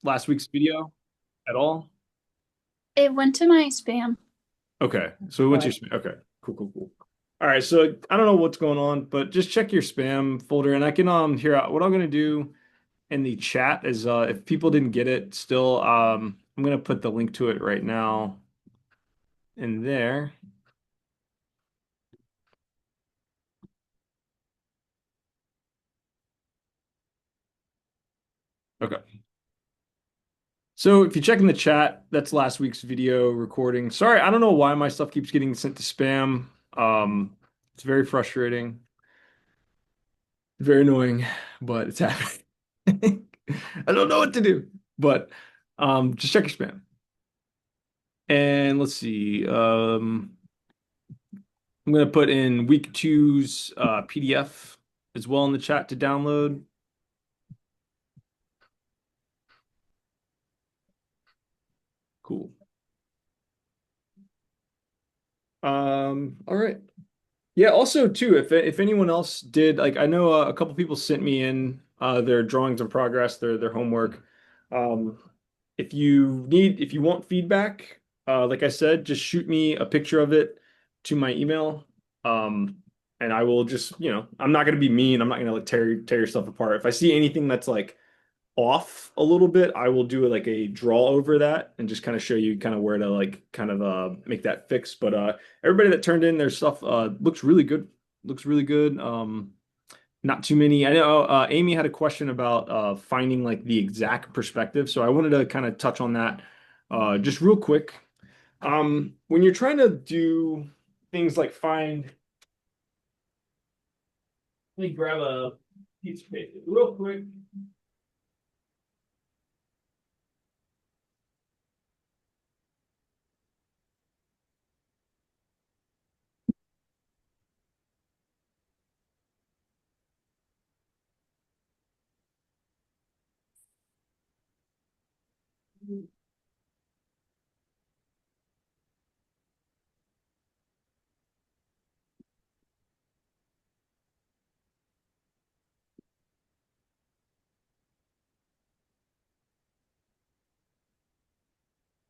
last week's video at all? It went to my spam. Okay, so we went to your spam. Okay, cool, cool, cool. All right, so I don't know what's going on, but just check your spam folder, and I can here. What I'm gonna do in the chat is if people didn't get it still, I'm gonna put the link to it right now in there. Okay. So if you check in the chat, that's last week's video recording. Sorry, I don't know why my stuff keeps getting sent to spam. It's very frustrating, very annoying, but it's happening. I don't know what to do, but just check your spam. And let's see. I'm gonna put in week two's PDF as well in the chat to download. Cool. All right. Yeah, also too, if anyone else did, like I know a couple people sent me in their drawings in progress, their homework. Um, if you want feedback, like I said, just shoot me a picture of it to my email. And I will just, I'm not gonna be mean. I'm not gonna like tear your stuff apart. If I see anything that's like off a little bit, I will do like a draw over that and just kind of show you kind of where to like kind of make that fix. But everybody that turned in their stuff looks really good. Looks really good. Not too many. I know Amy had a question about finding like the exact perspective, so I wanted to kind of touch on that just real quick. When you're trying to do things like find, let me grab a piece of paper real quick.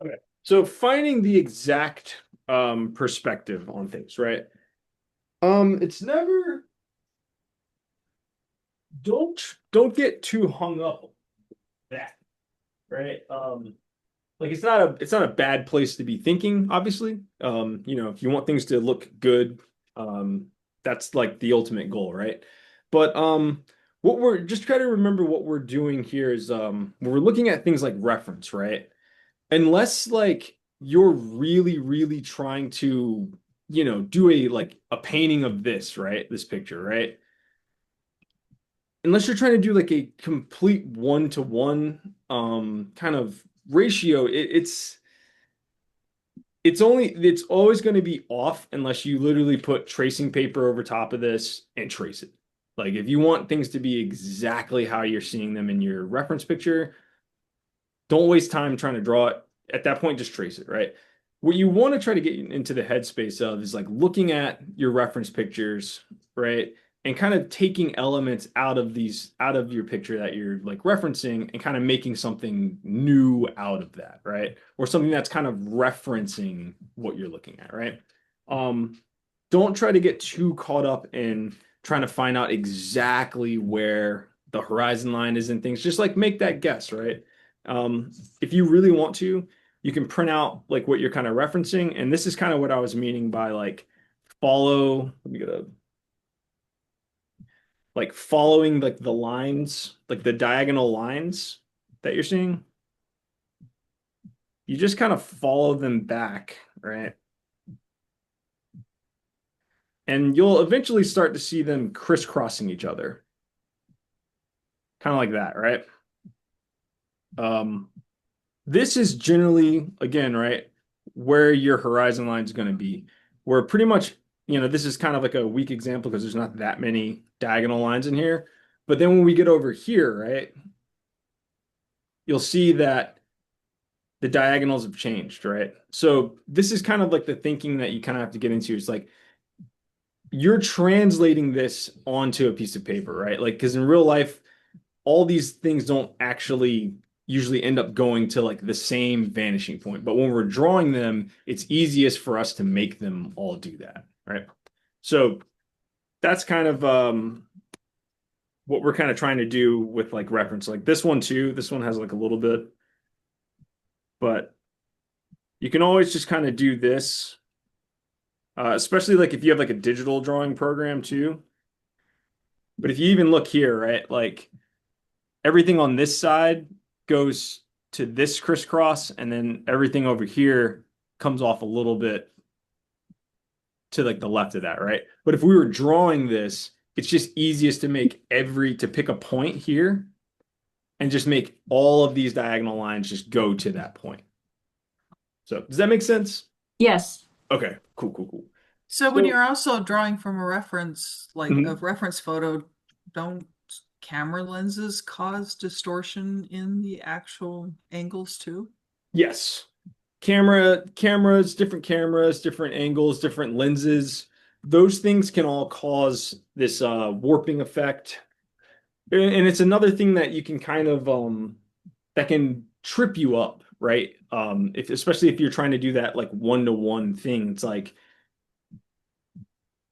Okay. So finding the exact perspective on things, right? It's never don't get too hung up on that, right? Like it's not a bad place to be thinking, obviously. If you want things to look good, um, that's like the ultimate goal, right? But what we're just try to remember what we're doing here is we're looking at things like reference, right? Unless like you're really really trying to do a like a painting of this, right, this picture, right, unless you're trying to do like a complete one-to-one kind of ratio, it's always going to be off unless you literally put tracing paper over top of this and trace it. Like if you want things to be exactly how you're seeing them in your reference picture, don't waste time trying to draw it. At that point, just trace it, right? What you want to try to get into the headspace of is like looking at your reference pictures, right? And kind of taking elements out of your picture that you're like referencing and kind of making something new out of that, right? Or something that's kind of referencing what you're looking at, right? Um, don't try to get too caught up in trying to find out exactly where the horizon line is and things. Just like make that guess, right? Um, if you really want to, you can print out like what you're kind of referencing. And this is kind of what I was meaning by like let me get a like following like the lines, like the diagonal lines that you're seeing. You just kind of follow them back, right? And you'll eventually start to see them crisscrossing each other, kind of like that, right? Um, this is generally, again, right, where your horizon line is going to be. Where pretty much, this is kind of like a weak example because there's not that many diagonal lines in here. But then when we get over here, right, you'll see that the diagonals have changed, right? So this is kind of like the thinking that you kind of have to get into. It's like you're translating this onto a piece of paper, right? Like, because in real life, all these things don't actually usually end up going to like the same vanishing point. But when we're drawing them, it's easiest for us to make them all do that, right? So that's kind of what we're kind of trying to do with like reference. Like this one too, this one has like a little bit, but you can always just kind of do this, especially like if you have like a digital drawing program too. But if you even look here, right, like everything on this side goes to this crisscross, and then everything over here comes off a little bit to like the left of that, right? But if we were drawing this, it's just easiest to to pick a point here and just make all of these diagonal lines just go to that point. So does that make sense? Yes. Okay, cool, cool, cool. So when you're also drawing from a reference, like a Mhm. reference photo, don't camera lenses cause distortion in the actual angles too? Yes. Different cameras, different angles, different lenses. Those things can all cause this warping effect. And it's another thing that you can kind of that can trip you up, right? If especially if you're trying to do that like one-to-one thing. It's like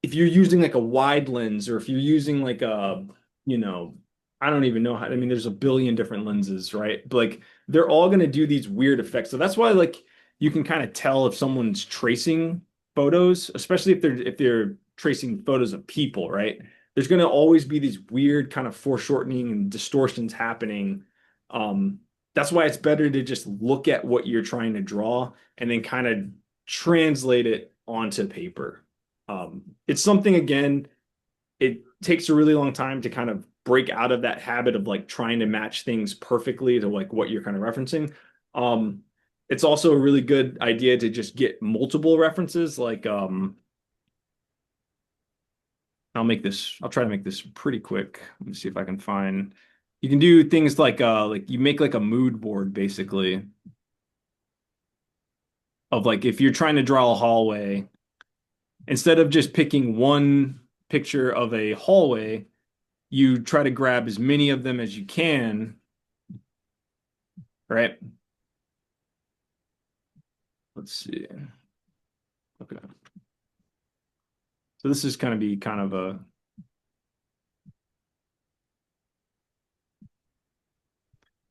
if you're using like a wide lens, or if you're using like a, you know, I don't even know how, I mean, there's a billion different lenses, right? But like they're all going to do these weird effects. So that's why like you can kind of tell if someone's tracing photos, especially if they're tracing photos of people, right? There's going to always be these weird kind of foreshortening and distortions happening. Um, that's why it's better to just look at what you're trying to draw and then kind of translate it onto paper. It's something, again, it takes a really long time to kind of break out of that habit of like trying to match things perfectly to like what you're kind of referencing. It's also a really good idea to just get multiple references. Like, I'll try to make this pretty quick. Let me see if I can find, you can do things like you make like a mood board basically of like if you're trying to draw a hallway, instead of just picking one picture of a hallway, you try to grab as many of them as you can, right? Let's see. Okay. So this is going to be kind of a,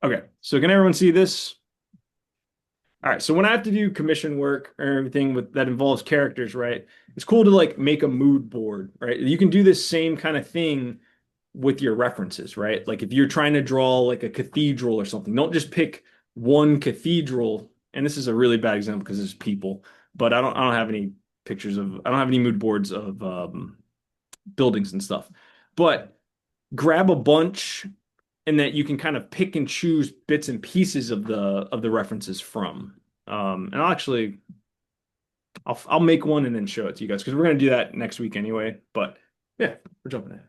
okay. So can everyone see this? All right. So when I have to do commission work or everything that involves characters, right? It's cool to like make a mood board, right? You can do this same kind of thing with your references, right? Like if you're trying to draw like a cathedral or something, don't just pick one cathedral. And this is a really bad example because it's people, but I don't have any I don't have any mood boards of buildings and stuff. But grab a bunch, and that you can kind of pick and choose bits and pieces of the references from. And I'll make one and then show it to you guys because we're gonna do that next week anyway. But yeah, we're jumping ahead.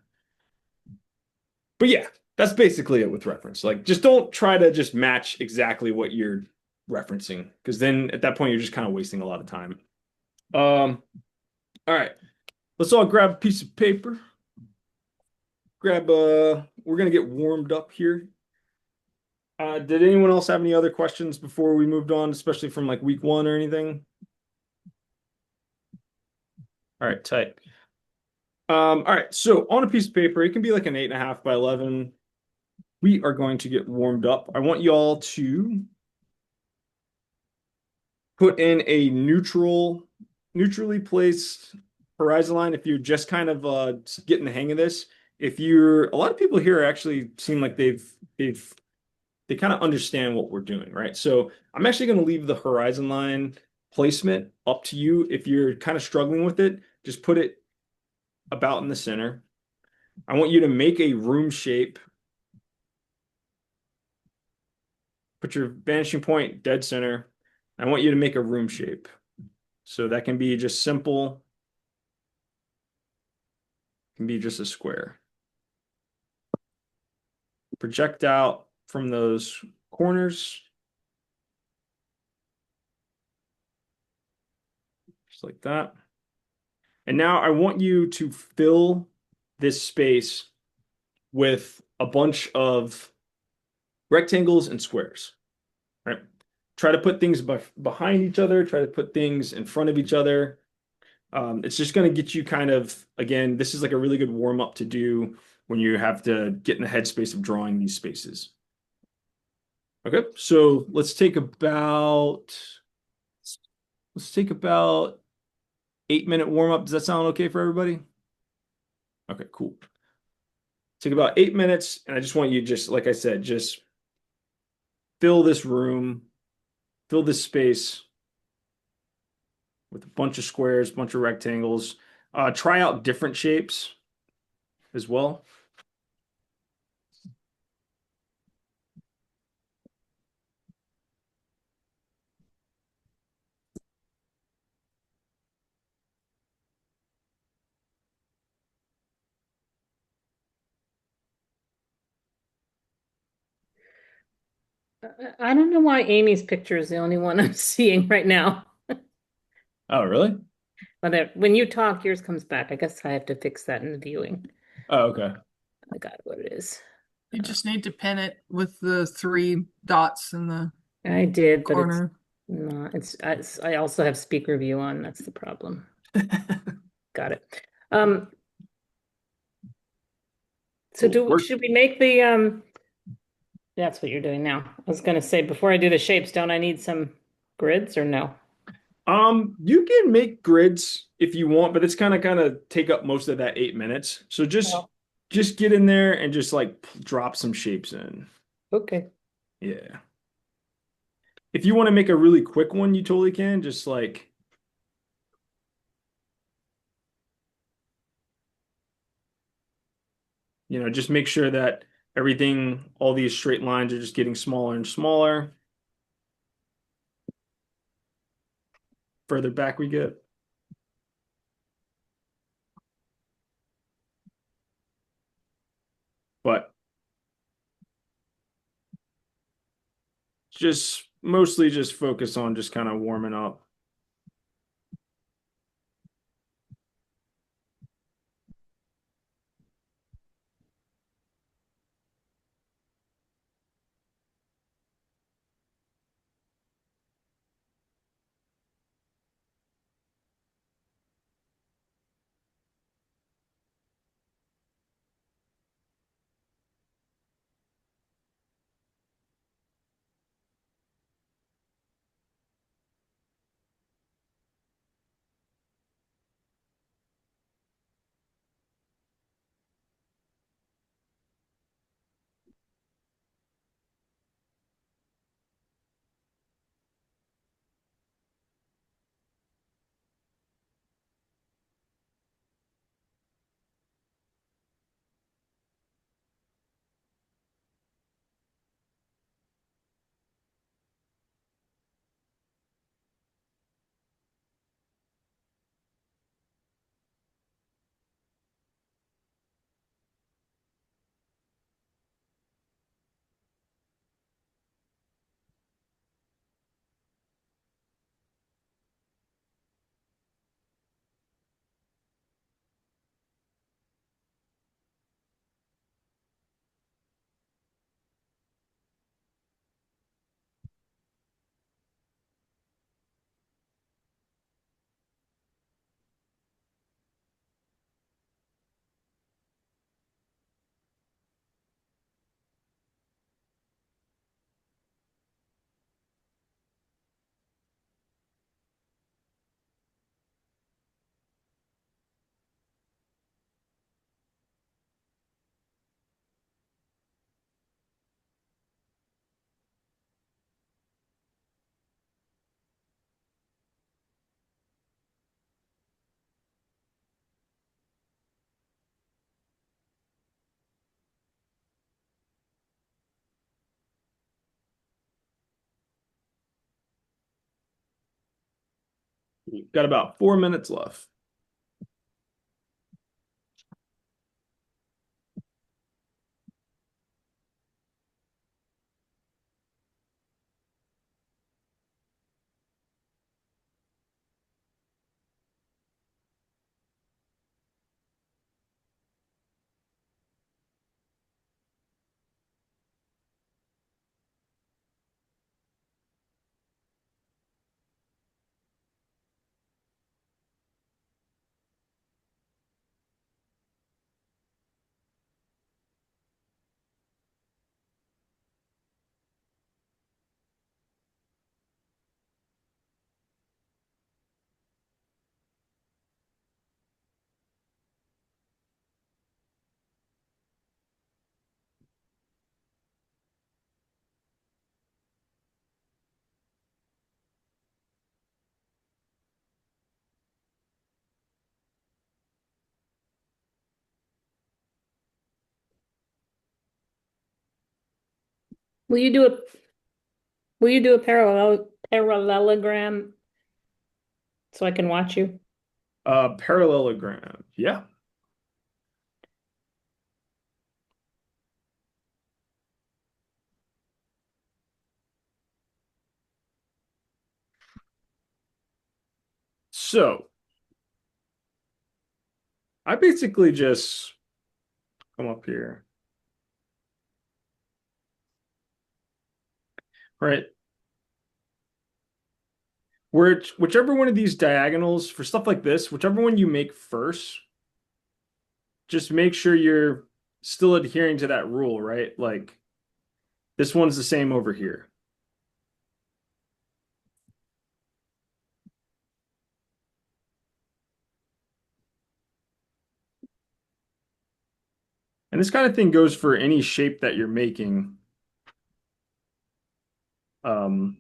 But yeah, that's basically it with reference. Like, just don't try to just match exactly what you're referencing, because then at that point you're just kind of wasting a lot of time. All right, let's all grab a piece of paper. We're gonna get warmed up here. Did anyone else have any other questions before we moved on, especially from like week one or anything? All right, tight. All right, so on a piece of paper, it can be like an 8.5 by 11. We are going to get warmed up. I want you all to put in a neutrally placed horizon line if you're just kind of getting the hang of this. If you're, a lot of people here actually seem like they kind of understand what we're doing, right? So I'm actually going to leave the horizon line placement up to you. If you're kind of struggling with it, just put it about in the center. I want you to make a room shape. Put your vanishing point dead center. I want you to make a room shape. So that can be just simple. It can be just a square. Project out from those corners. Just like that. And now I want you to fill this space with a bunch of rectangles and squares, right? Try to put things behind each other, try to put things in front of each other. It's just going to get you kind of, again, this is like a really good warm up to do when you have to get in the headspace of drawing these spaces. Okay, so let's take about 8 minute warm up. Does that sound okay for everybody? Okay, cool. Take about 8 minutes, and I just want you just, like I said, just fill this room, fill this space with a bunch of squares, bunch of rectangles. Try out different shapes as well. I don't know why Amy's picture is the only one I'm seeing right now. Oh, really? But when you talk, yours comes back. I guess I have to fix that in the viewing. Oh, okay. I got what it is. You just need to pin it with the 3 dots in the I did, but corner. I also have speaker view on. That's the problem. Got it. So Cool. should we make the that's what you're doing now. I was gonna say before I do the shapes, don't I need some grids or no? You can make grids if you want, but it's kind of take up most of that 8 minutes. So just Well, just get in there and just like drop some shapes in. okay. Yeah. If you want to make a really quick one, you totally can. Just like, just make sure that everything, all these straight lines are just getting smaller and smaller. Further back we get. But just mostly just focus on just kind of warming up. We've got about 4 minutes left. Will you do a parallelogram so I can watch you? Parallelogram. Yeah. So I basically just come up here. Right. Whichever one of these diagonals for stuff like this, whichever one you make first, just make sure you're still adhering to that rule, right? Like this one's the same over here. And this kind of thing goes for any shape that you're making. Um,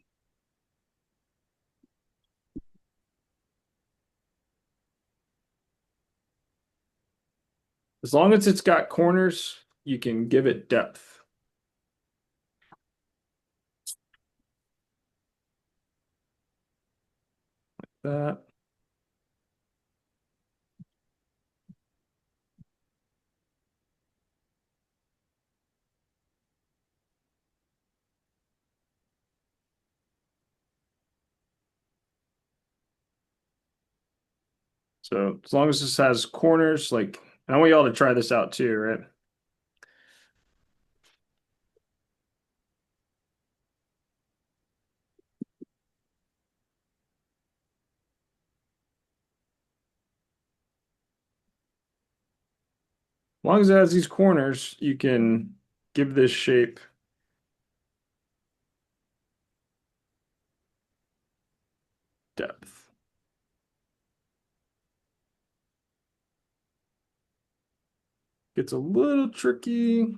as long as it's got corners, you can give it depth. Like that. So as long as this has corners, like, and I want y'all to try this out too, right? As long as it has these corners, you can give this shape depth. Gets a little tricky,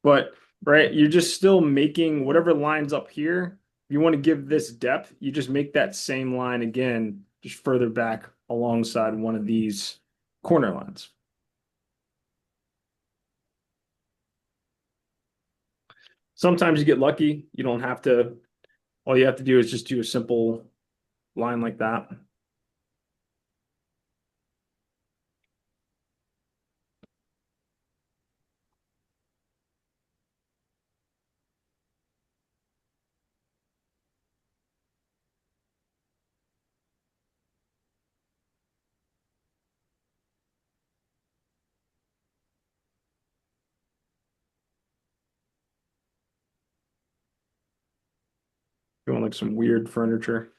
but right, you're just still making whatever lines up here. You want to give this depth, you just make that same line again, just further back alongside one of these corner lines. Sometimes you get lucky. You don't have to, all you have to do is just do a simple line like that. You want like some weird furniture.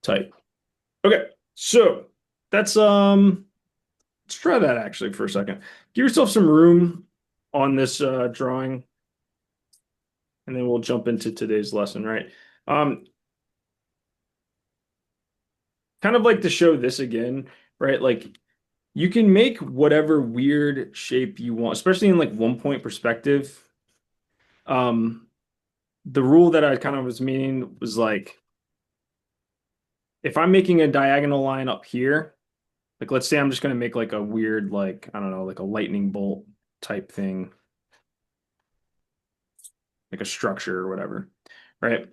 Type. Okay, so that's let's try that actually for a second. Give yourself some room on this drawing, and then we'll jump into today's lesson, right? Um, kind of like to show this again, right? Like you can make whatever weird shape you want, especially in like 1 point perspective. Um, the rule that I kind of was meaning was like if I'm making a diagonal line up here, like let's say I'm just going to make like a weird, like, I don't know, like a lightning bolt type thing, like a structure or whatever, right?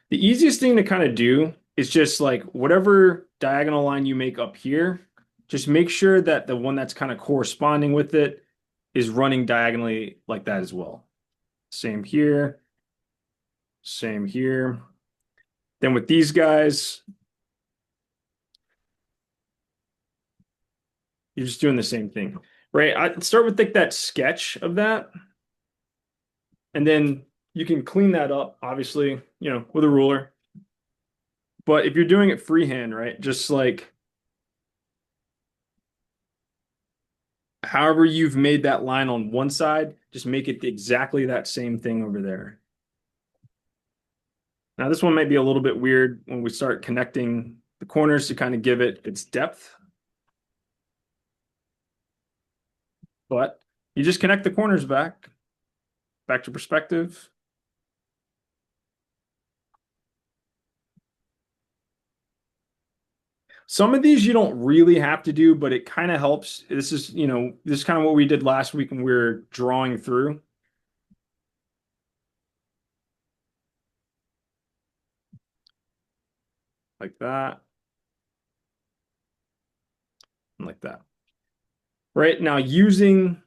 The easiest thing to kind of do is just like whatever diagonal line you make up here, just make sure that the one that's kind of corresponding with it is running diagonally like that as well. Same here, same here. Then with these guys, you're just doing the same thing, right? I start with like that sketch of that, and then you can clean that up, obviously, with a ruler. But if you're doing it freehand, right, just like however you've made that line on one side, just make it exactly that same thing over there. Now, this one might be a little bit weird when we start connecting the corners to kind of give it its depth. But you just connect the corners back to perspective. Some of these you don't really have to do, but it kind of helps. This is, this is kind of what we did last week when we were drawing through. Like that. And like that. Right now, using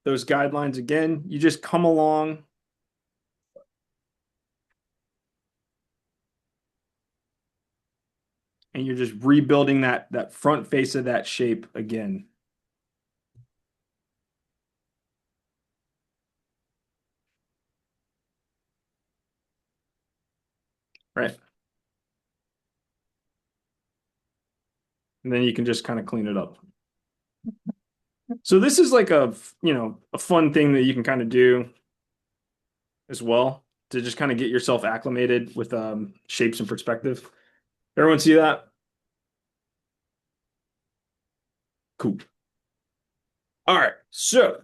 those guidelines again, you just come along. And you're just rebuilding that front face of that shape again. Right. And then you can just kind of clean it up. So this is like a fun thing that you can kind of do as well to just kind of get yourself acclimated with shapes and perspective. Everyone see that? Cool. All right, so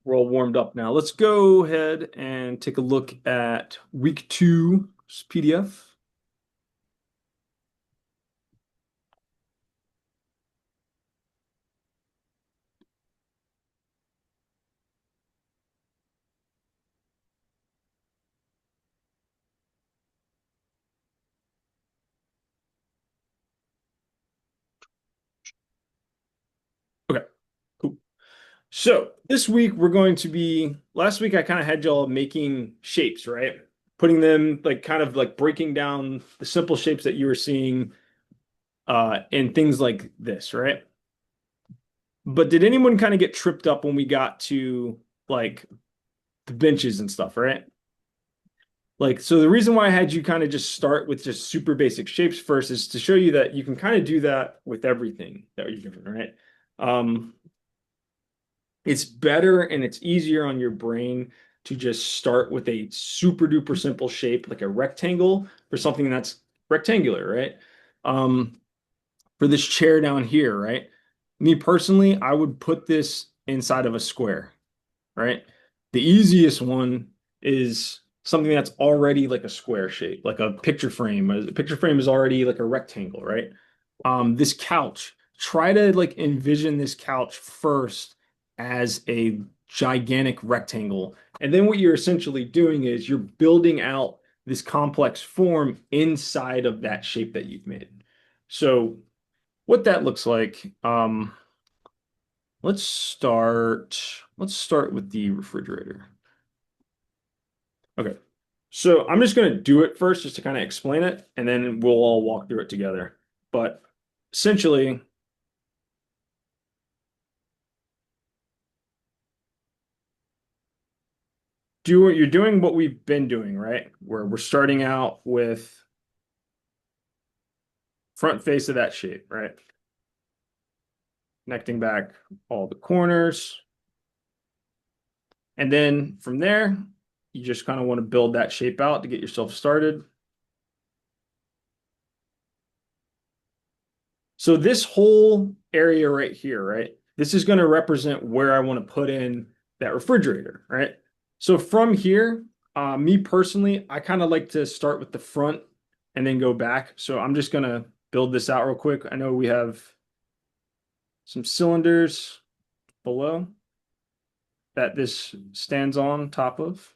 we're all warmed up now. Let's go ahead and take a look at week 2's PDF. Okay, cool. So this week we're going to be, last week I kind of had y'all making shapes, right? Putting them like kind of like breaking down the simple shapes that you were seeing and things like this, right? But did anyone kind of get tripped up when we got to like the benches and stuff, right? Like, so the reason why I had you kind of just start with just super basic shapes first is to show you that you can kind of do that with everything that you're doing, right? It's better and it's easier on your brain to just start with a super duper simple shape like a rectangle for something that's rectangular, right? For this chair down here, right? Me personally, I would put this inside of a square, right? The easiest one is something that's already like a square shape, like a picture frame. A picture frame is already like a rectangle, right? This couch, try to like envision this couch first as a gigantic rectangle. And then what you're essentially doing is you're building out this complex form inside of that shape that you've made. So what that looks like, let's start with the refrigerator. Okay. So I'm just going to do it first just to kind of explain it, and then we'll all walk through it together. But essentially, you're doing what we've been doing, right? Where we're starting out with front face of that shape, right? Connecting back all the corners. And then from there, you just kind of want to build that shape out to get yourself started. So this whole area right here, right? This is going to represent where I want to put in that refrigerator, right? So from here, me personally, I kind of like to start with the front and then go back. So I'm just going to build this out real quick. I know we have some cylinders below that this stands on top of.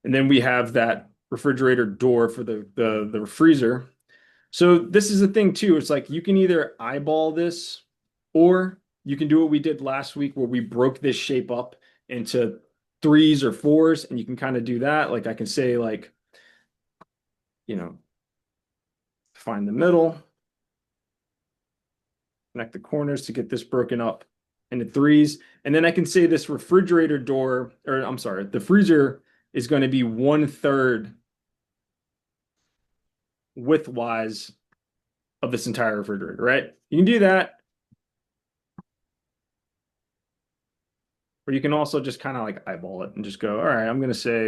And then we have that refrigerator door for the freezer. So this is the thing too. It's like you can either eyeball this or you can do what we did last week where we broke this shape up into 3s or 4s, and you can kind of do that. Like I can say like, find the middle, connect the corners to get this broken up into 3s. And then I can say this refrigerator door, or I'm sorry, the freezer is going to be 1/3 widthwise of this entire refrigerator, right? You can do that. Or you can also just kind of like eyeball it and just go, all right, I'm going to say,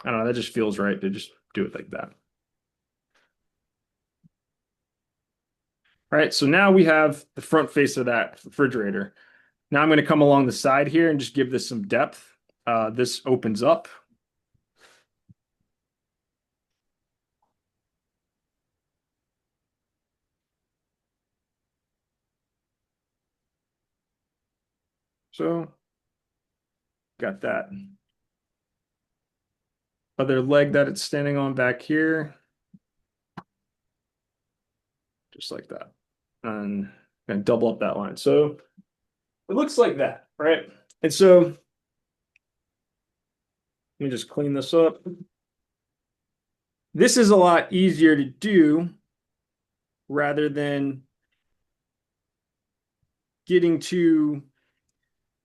I don't know, that just feels right to just do it like that. All right, so now we have the front face of that refrigerator. Now I'm going to come along the side here and just give this some depth. This opens up. So got that other leg that it's standing on back here. Just like that. And double up that line. So it looks like that, right? And so let me just clean this up. This is a lot easier to do rather than getting to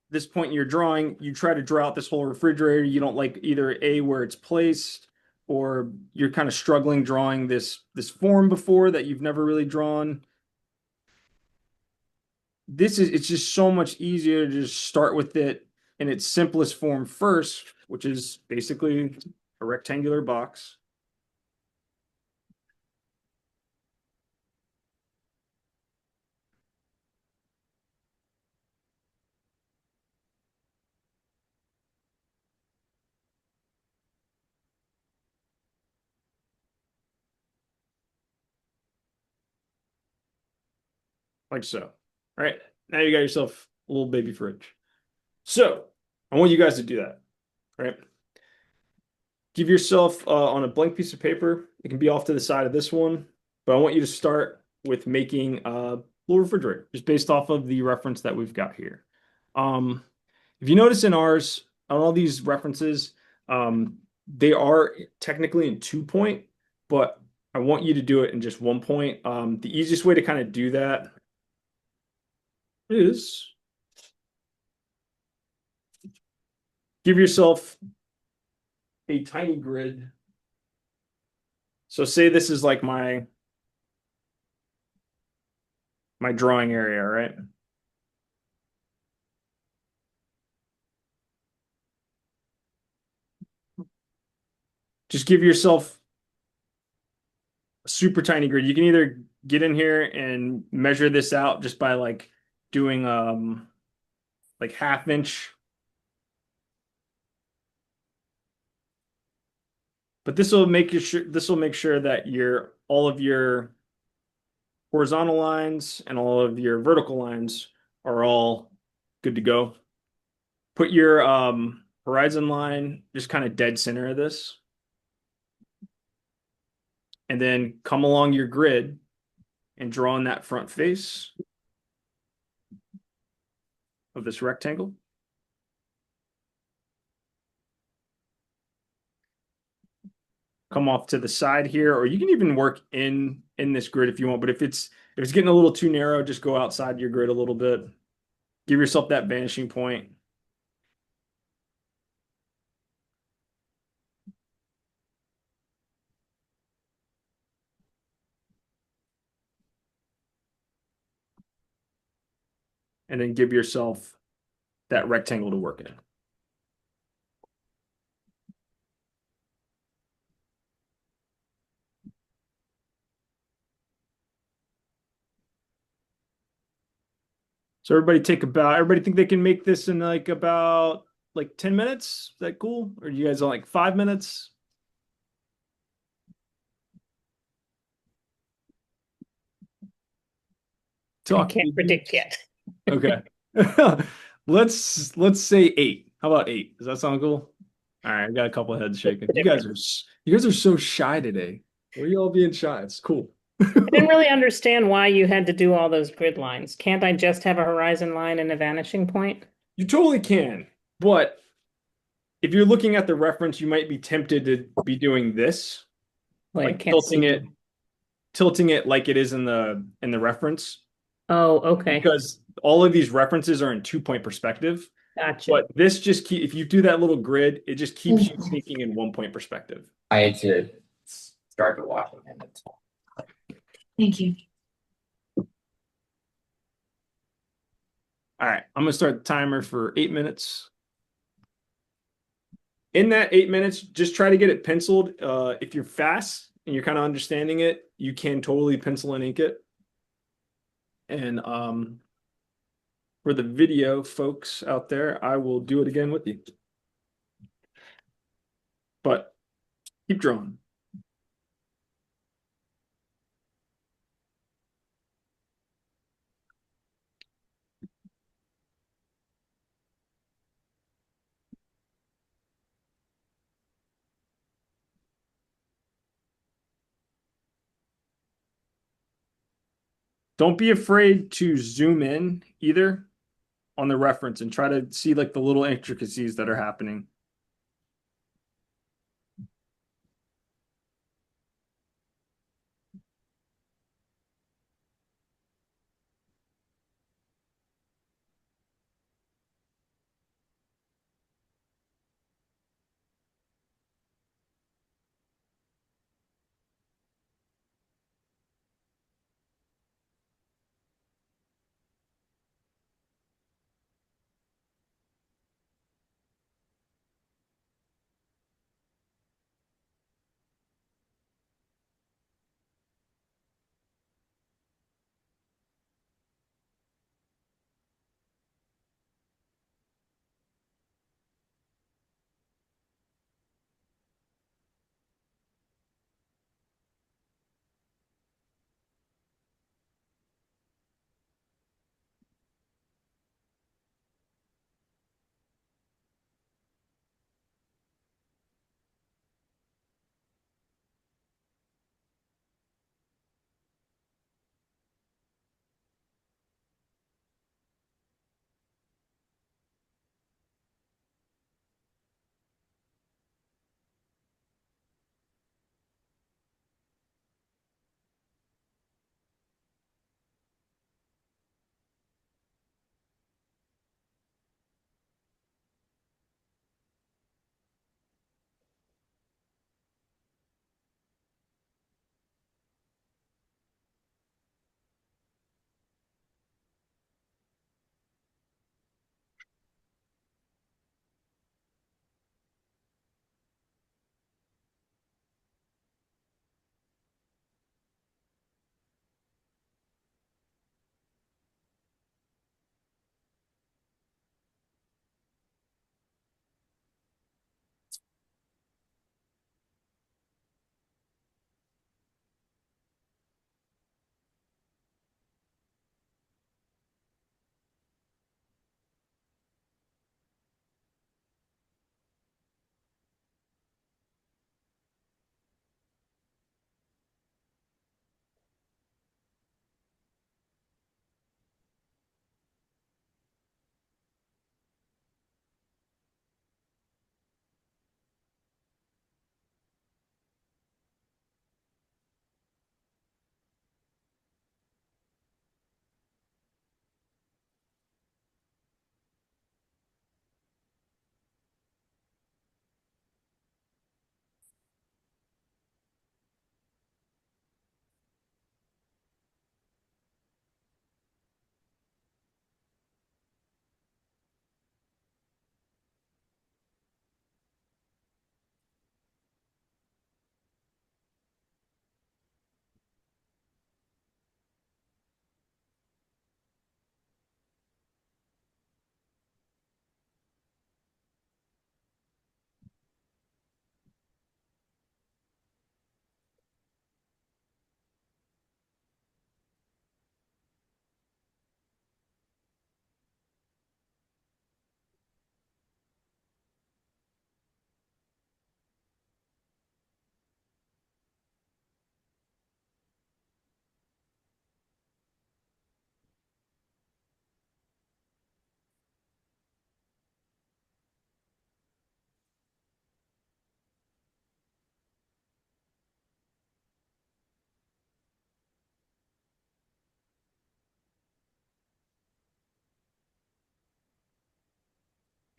this point in your drawing. You try to draw out this whole refrigerator. You don't like either A, where it's placed, or you're kind of struggling drawing this form before that you've never really drawn. It's just so much easier to just start with it in its simplest form first, which is basically a rectangular box. Like so. All right. Now you got yourself a little baby fridge. So I want you guys to do that. All right. Give yourself on a blank piece of paper. It can be off to the side of this one, but I want you to start with making a little refrigerator just based off of the reference that we've got here. If you notice in ours, on all these references, they are technically in 2-point, but I want you to do it in just 1-point. The easiest way to kind of do that is give yourself a tiny grid. So say this is like my drawing area, right? Just give yourself a super tiny grid. You can either get in here and measure this out just by like doing like 1/2 inch. But this will make sure that all of your horizontal lines and all of your vertical lines are all good to go. Put your horizon line just kind of dead center of this. And then come along your grid and draw in that front face of this rectangle. Come off to the side here, or you can even work in this grid if you want. But if it's getting a little too narrow, just go outside your grid a little bit. Give yourself that vanishing point. And then give yourself that rectangle to work in. So everybody think they can make this in like about like 10 minutes? Is that cool? Or you guys on like 5 minutes? I can't predict yet. Okay. Let's say 8. How about 8? Does that sound cool? All right, I got a couple of heads shaking. You guys are so shy today. What are you all being shy? It's cool. I didn't really understand why you had to do all those grid lines. Can't I just have a horizon line and a vanishing point? You totally can, but if you're looking at the reference, you might be tempted to be doing this, Well, I like can't see. tilting it like it is in the reference, Oh, okay. because all of these references are in 2-point perspective. Gotcha. But this if you do that little grid, it just keeps you thinking in 1-point perspective. I had to start the washing and it's Thank you. All right, I'm gonna start the timer for 8 minutes. In that 8 minutes, just try to get it penciled. If you're fast and you're kind of understanding it, you can totally pencil and ink it. And for the video folks out there, I will do it again with you. But keep drawing. Don't be afraid to zoom in either on the reference and try to see like the little intricacies that are happening.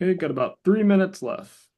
Okay, got about 3 minutes left.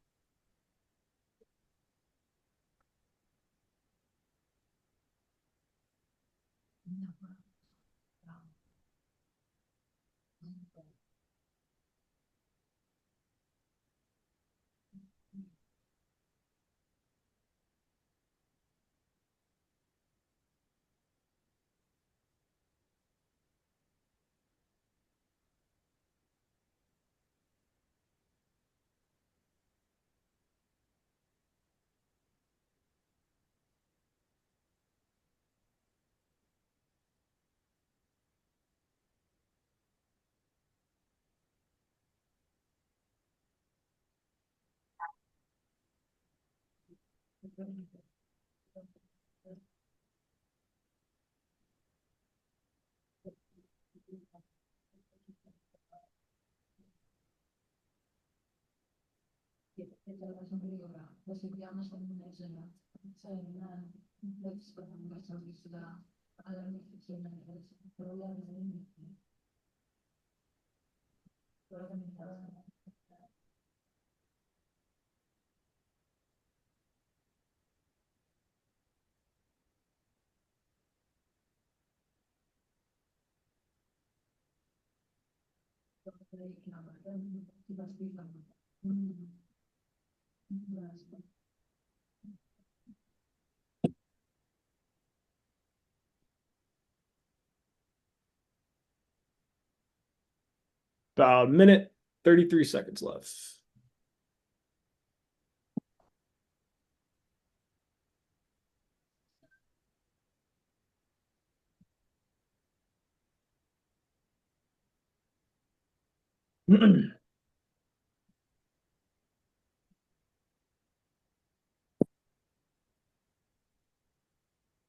About a minute, 33 seconds left.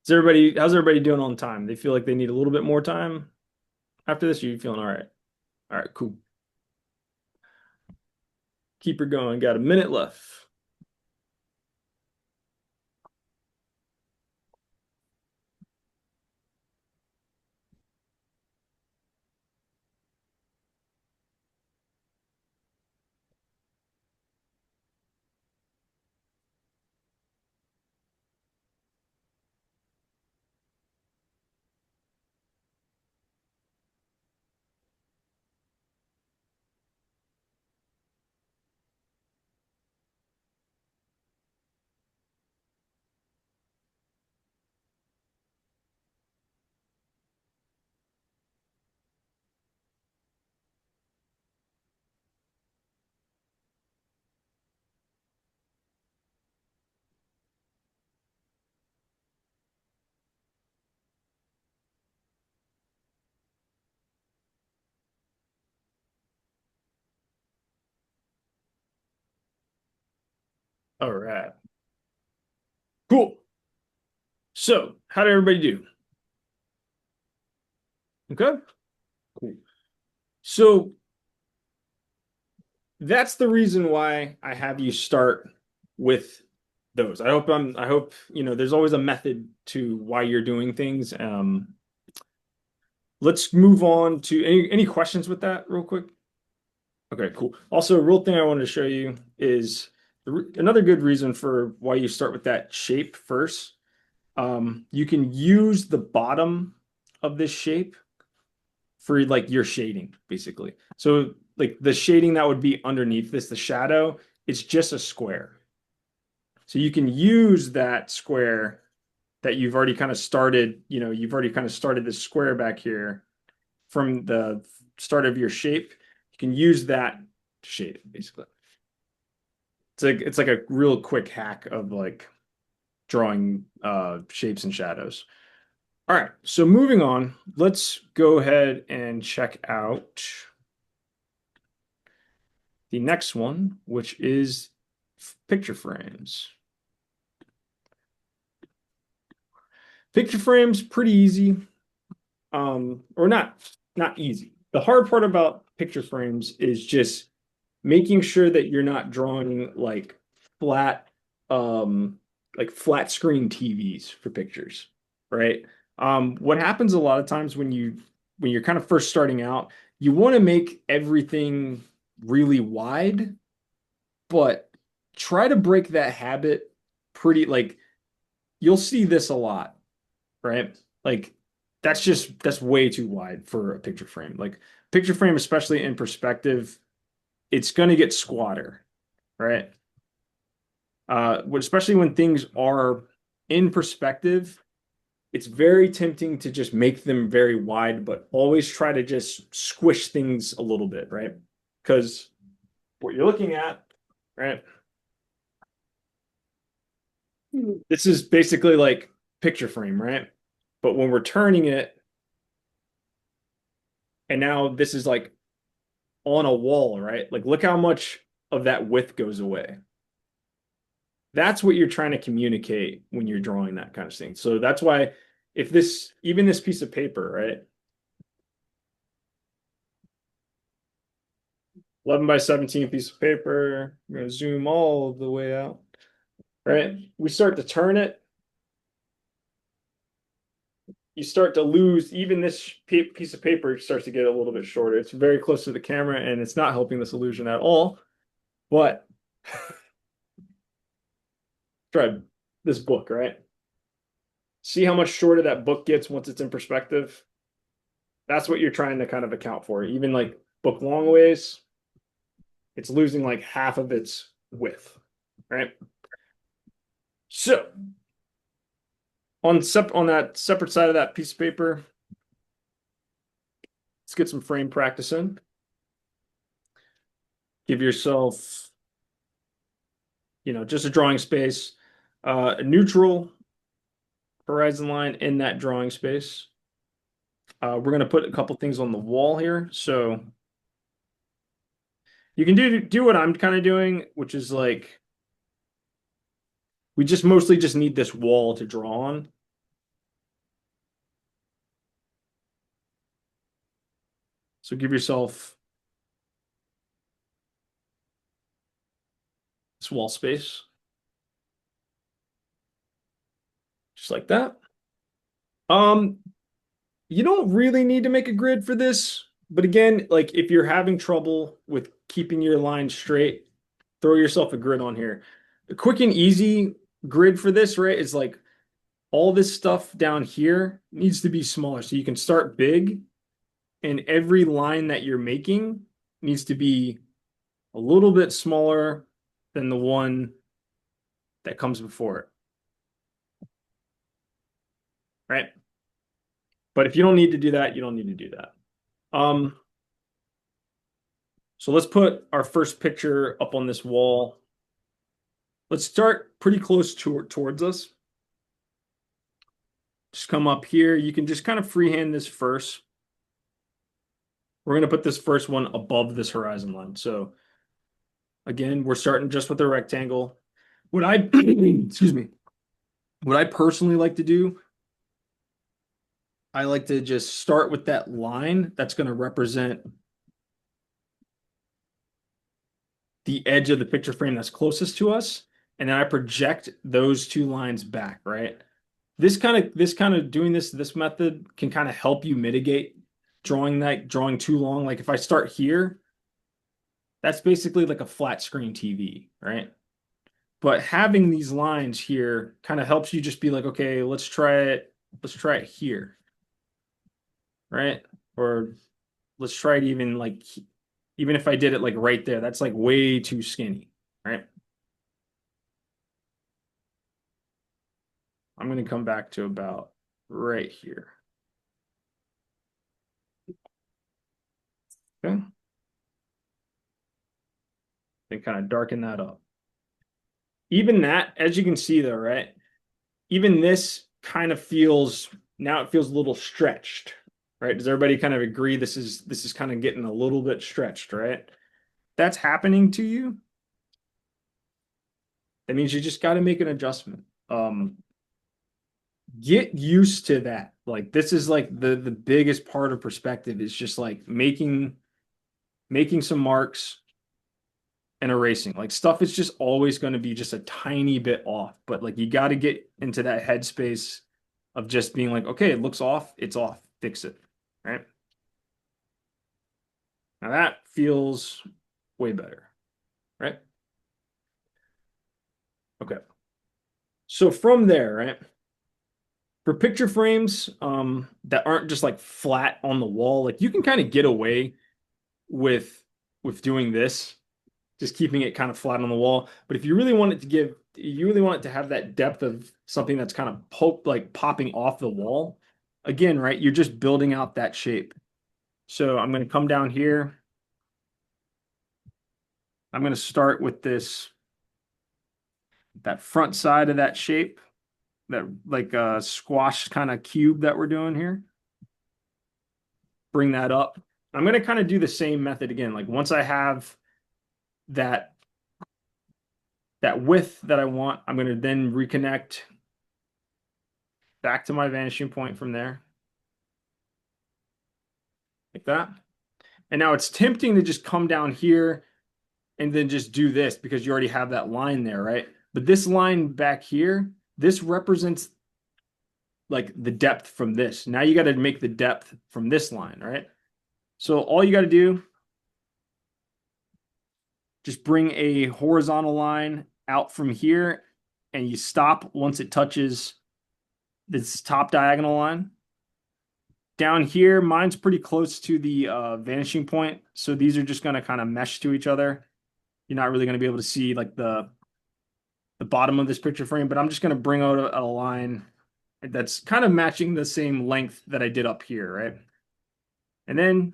How's everybody doing on time? They feel like they need a little bit more time after this? Or you feeling all right? All right, cool. Keep her going. Got a minute left. All right. Cool. So, how did everybody do? Okay. Cool. So, that's the reason why I have you start with those. I hope, there's always a method to why you're doing things. Let's move on to any questions with that real quick. Okay, cool. Also, a real thing I wanted to show you is another good reason for why you start with that shape first. You can use the bottom of this shape for like your shading, basically. So like the shading that would be underneath this, the shadow, it's just a square. So you can use that square that you've already kind of started, you've already kind of started this square back here from the start of your shape. You can use that to shade it, basically. It's like a real quick hack of like drawing shapes and shadows. All right, so moving on, let's go ahead and check out the next one, which is picture frames. Picture frames, pretty easy, or not easy. The hard part about picture frames is just making sure that you're not drawing like flat screen TVs for pictures, right? What happens a lot of times when you're kind of first starting out, you want to make everything really wide, but try to break that habit pretty, like you'll see this a lot, right? Like that's way too wide for a picture frame. Like picture frame, especially in perspective, it's going to get squatter, right? Especially when things are in perspective, it's very tempting to just make them very wide, but always try to just squish things a little bit, right? Because what you're looking at, right? This is basically like picture frame, right? But when we're turning it, and now this is like on a wall, right? Like look how much of that width goes away. That's what you're trying to communicate when you're drawing that kind of thing. So that's why if even this piece of paper, right? 11 by 17 piece of paper. I'm going to zoom all the way out. Right? We start to turn it. You start to lose, even this piece of paper starts to get a little bit shorter. It's very close to the camera and it's not helping this illusion at all. But try this book, right? See how much shorter that book gets once it's in perspective? That's what you're trying to kind of account for. Even like book long ways, it's losing like half of its width, right? So on that separate side of that piece of paper, let's get some frame practice in. Give yourself, just a drawing space, a neutral horizon line in that drawing space. We're going to put a couple things on the wall here. So you can do what I'm kind of doing, which is like, we mostly just need this wall to draw on. So give yourself this wall space. Just like that. You don't really need to make a grid for this, but again, like if you're having trouble with keeping your line straight, throw yourself a grid on here. The quick and easy grid for this, right, is like all this stuff down here needs to be smaller. So you can start big, and every line that you're making needs to be a little bit smaller than the one that comes before it. Right? But if you don't need to do that, you don't need to do that. So let's put our first picture up on this wall. Let's start pretty close towards us. Just come up here. You can just kind of freehand this first. We're going to put this first one above this horizon line. So again, we're starting just with a rectangle. Excuse me. What I personally like to do, I like to just start with that line that's going to represent the edge of the picture frame that's closest to us. And then I project those two lines back, right? This kind of doing this method can kind of help you mitigate drawing too long. Like if I start here, that's basically like a flat screen TV, right? But having these lines here kind of helps you just be like, okay, let's try it here. Right? Or let's try it even if I did it like right there, that's like way too skinny, right? I'm going to come back to about right here. Okay. And kind of darken that up. Even that, as you can see though, right? Even this kind of feels a little stretched, right? Does everybody kind of agree this is kind of getting a little bit stretched, right? That's happening to you. That means you just got to make an adjustment. Get used to that. Like this is like the biggest part of perspective is just like making some marks and erasing. Like stuff is just always going to be just a tiny bit off, but like you got to get into that headspace of just being like, okay, it looks off, it's off, fix it, right? Now that feels way better, right? Okay. So from there, right? For picture frames that aren't just like flat on the wall, like you can kind of get away with doing this, just keeping it kind of flat on the wall. But if you really want it to have that depth of something that's kind of popping off the wall, again, right? You're just building out that shape. So I'm going to come down here. I'm going to start with that front side of that shape, that like a squash kind of cube that we're doing here. Bring that up. I'm going to kind of do the same method again. Like once I have that width that I want, I'm going to then reconnect back to my vanishing point from there. Like that. And now it's tempting to just come down here and then just do this because you already have that line there, right? But this line back here, this represents like the depth from this. Now you got to make the depth from this line, right? So all you got to do, just bring a horizontal line out from here and you stop once it touches this top diagonal line. Down here, mine's pretty close to the vanishing point. So these are just going to kind of mesh to each other. You're not really going to be able to see like the bottom of this picture frame, but I'm just going to bring out a line that's kind of matching the same length that I did up here, right? And then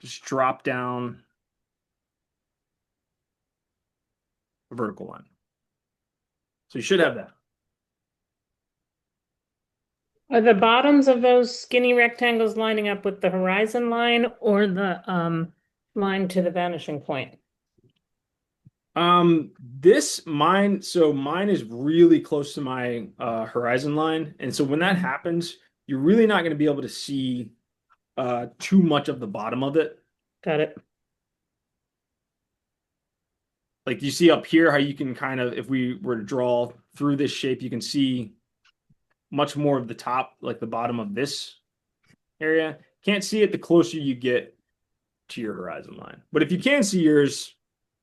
just drop down a vertical line. So you should have that. Are the bottoms of those skinny rectangles lining up with the horizon line or the line to the vanishing point? Mine is really close to my horizon line. And so when that happens, you're really not going to be able to see too much of the bottom of it. Got it. Like you see up here how you can kind of, if we were to draw through this shape, you can see much more of the top, like the bottom of this area. Can't see it the closer you get to your horizon line. But if you can see yours,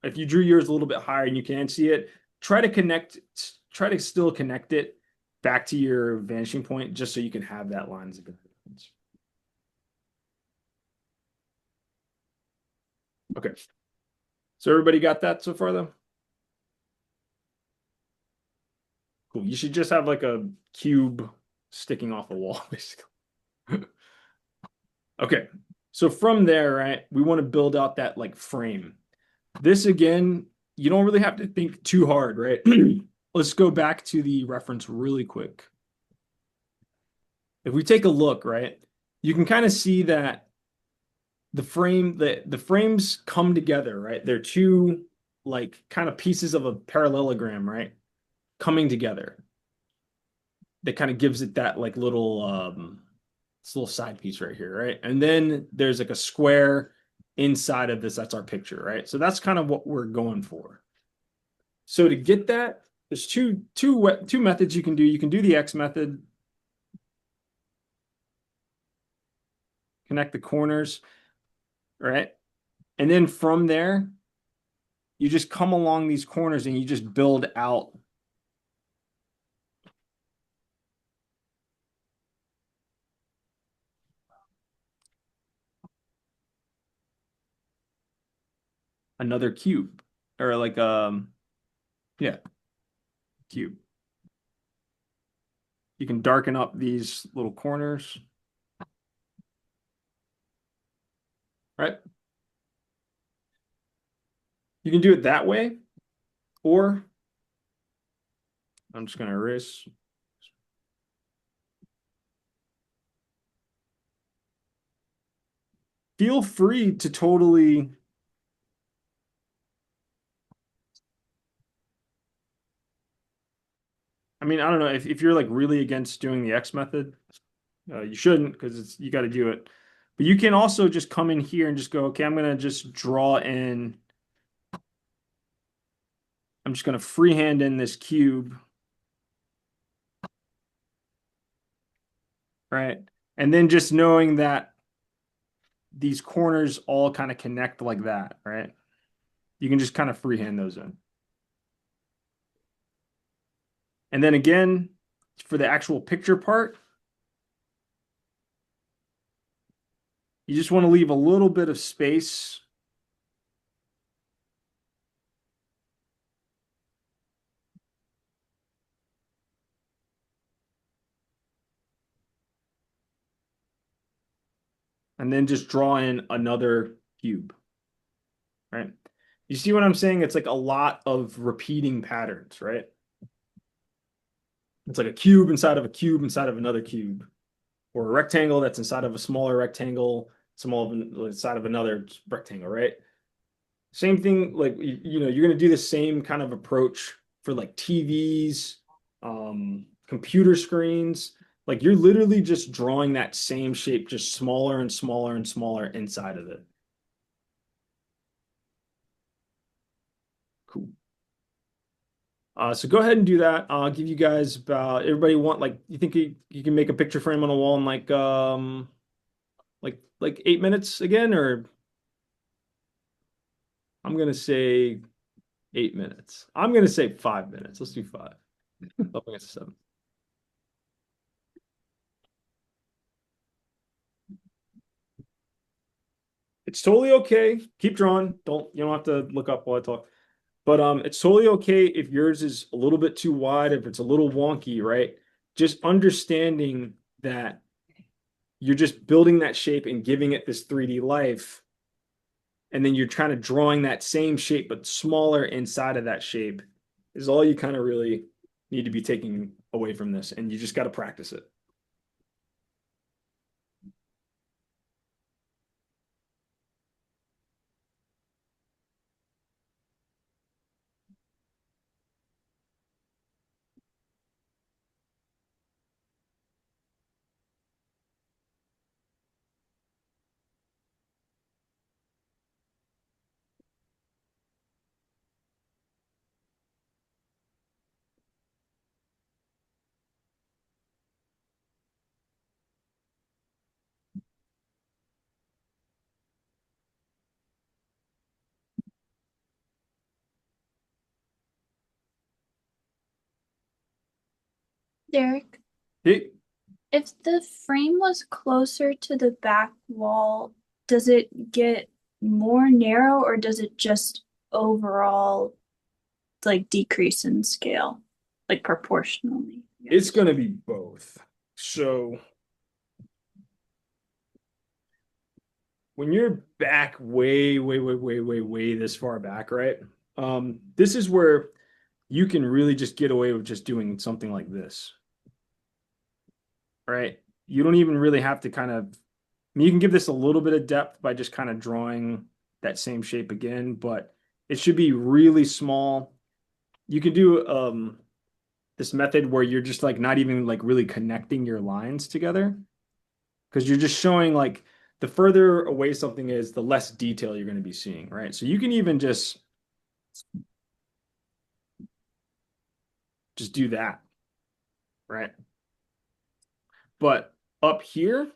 if you drew yours a little bit higher and you can see it, try to still connect it back to your vanishing point just so you can have that line as a good reference. Okay. So everybody got that so far though? Cool. You should just have like a cube sticking off a wall, basically. Okay. So from there, right, we want to build out that like frame. This again, you don't really have to think too hard, right? Let's go back to the reference really quick. If we take a look, right, you can kind of see that the frames come together, right? They're two like kind of pieces of a parallelogram, right? Coming together. That kind of gives it that like little this little side piece right here, right? And then there's like a square inside of this. That's our picture, right? So that's kind of what we're going for. So to get that, there's two methods you can do. You can do the X method. Connect the corners, right? And then from there, you just come along these corners and you just build out another cube or like yeah, cube. You can darken up these little corners, right? You can do it that way, or I'm just going to erase. Feel free to totally I mean, I don't know if you're like really against doing the X method, you shouldn't because you got to do it. But you can also just come in here and just go, okay, I'm going to just draw in. I'm just going to freehand in this cube. Right. And then just knowing that these corners all kind of connect like that, right? You can just kind of freehand those in. And then again, for the actual picture part, you just want to leave a little bit of space. And then just draw in another cube, right? You see what I'm saying? It's like a lot of repeating patterns, right? It's like a cube inside of a cube inside of another cube, or a rectangle that's inside of a smaller rectangle, inside of another rectangle, right? Same thing, like, you know, you're going to do the same kind of approach for like TVs, computer screens. Like you're literally just drawing that same shape, just smaller and smaller and smaller inside of it. Cool. So go ahead and do that. I'll give you guys about everybody want like you think you can make a picture frame on a wall in like 8 minutes again, or I'm gonna say 8 minutes. I'm gonna say 5 minutes. Let's do five. Up against 7. It's totally okay. Keep drawing. You don't have to look up while I talk. But it's totally okay if yours is a little bit too wide, if it's a little wonky, right? Just understanding that you're just building that shape and giving it this 3D life. And then you're trying to drawing that same shape, but smaller inside of that shape is all you kind of really need to be taking away from this. And you just got to practice it. Derek, Hey, if the frame was closer to the back wall, does it get more narrow or does it just overall like decrease in scale, like proportionally? it's going to be both. So when you're back way this far back, right? This is where you can really just get away with just doing something like this, right? You don't even really have to kind of, I mean, you can give this a little bit of depth by just kind of drawing that same shape again, but it should be really small. You can do this method where you're just like not even like really connecting your lines together because you're just showing like the further away something is, the less detail you're going to be seeing, right? So you can even just do that, right? But up here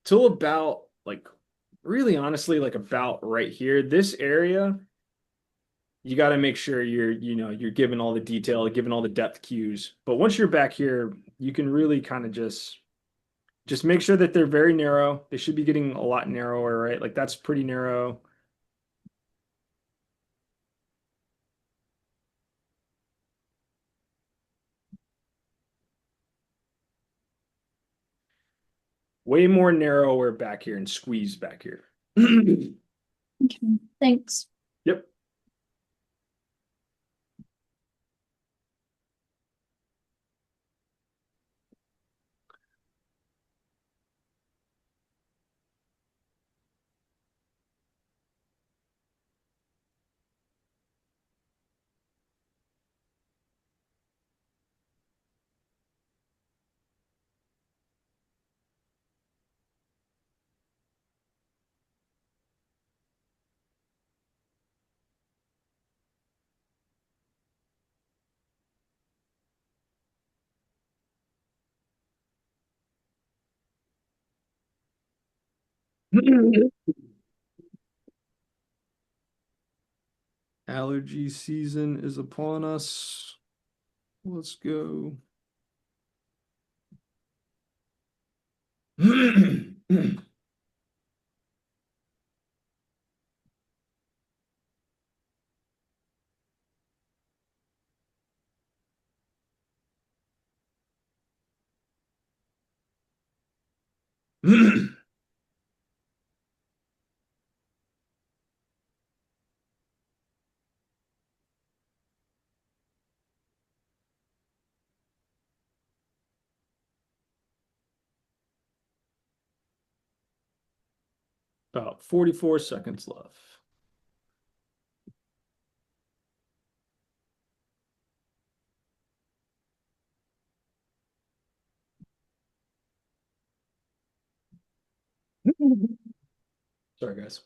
till about like really honestly like about right here, this area, you got to make sure you're giving all the detail, giving all the depth cues. But once you're back here, you can really kind of just make sure that they're very narrow. They should be getting a lot narrower, right? Like that's pretty narrow. Way more narrower back here and squeeze back here. Okay, thanks. Yep. Allergy season is upon us. Let's go. About 44 seconds left. Sorry, guys.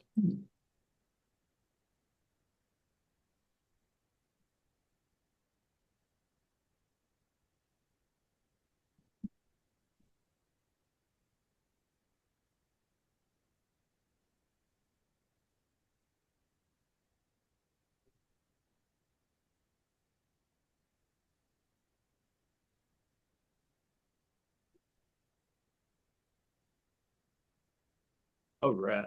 All right.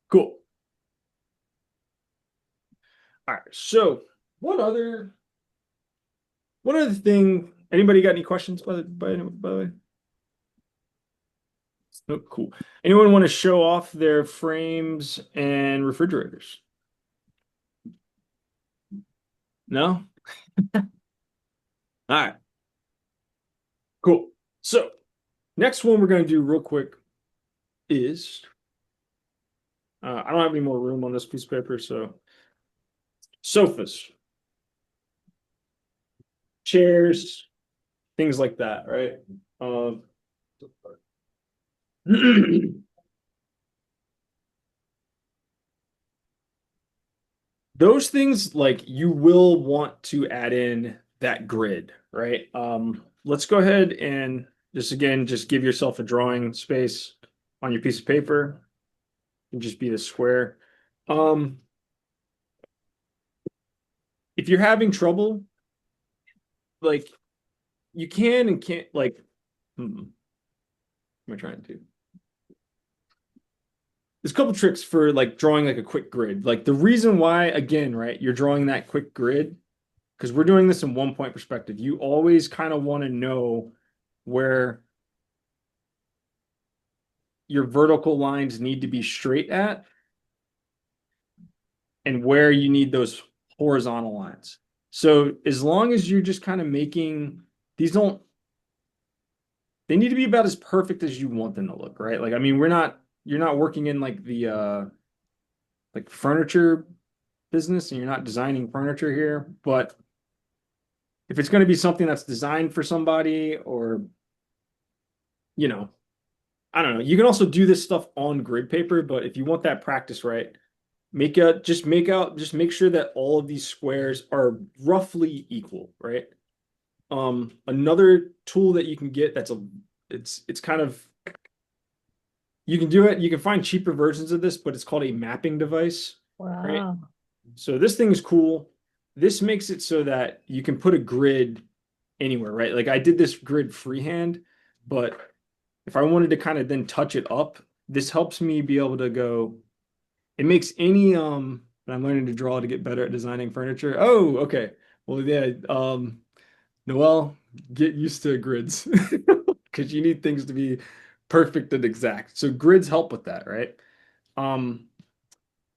Cool. All right. So one other thing. Anybody got any questions by the way? Oh, cool. Anyone want to show off their frames and refrigerators? No? All right. Cool. So next one we're going to do real quick is I don't have any more room on this piece of paper, so sofas, chairs, things like that, right? Those things, like, you will want to add in that grid, right? Let's go ahead and just give yourself a drawing space on your piece of paper and just be the square. If you're having trouble, like, you can and can't, like, what am I trying to do? There's a couple tricks for like drawing like a quick grid. Like the reason why, again, right, you're drawing that quick grid, because we're doing this in 1 point perspective. You always kind of want to know where your vertical lines need to be straight at and where you need those horizontal lines. So as long as you're just kind of making these they need to be about as perfect as you want them to look, right? Like, I mean, you're not working in like the like furniture business and you're not designing furniture here, but if it's going to be something that's designed for somebody, or I don't know, you can also do this stuff on grid paper, but if you want that practice, right, make sure that all of these squares are roughly equal, right? Another tool that you can get it's kind of, you can do it, you can find cheaper versions of this, but it's called a mapping device. Wow. So this thing is cool. This makes it so that you can put a grid anywhere, right? Like I did this grid freehand, but if I wanted to kind of then touch it up, this helps me be able to go, it makes any I'm learning to draw to get better at designing furniture. Oh, okay. Well, yeah, Noel, get used to grids because you need things to be perfect and exact. So grids help with that, right?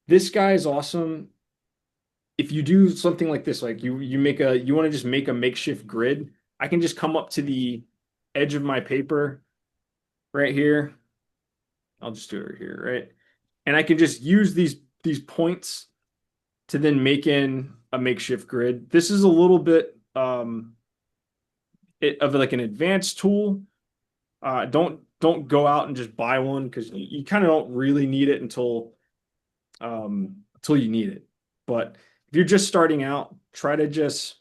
This guy is awesome. If you do something like this, like you want to just make a makeshift grid, I can just come up to the edge of my paper right here. I'll just do it right here, right? And I can just use these points to then make in a makeshift grid. This is a little bit of like an advanced tool. Don't go out and just buy one because you kind of don't really need it until you need it. But if you're just starting out, try to just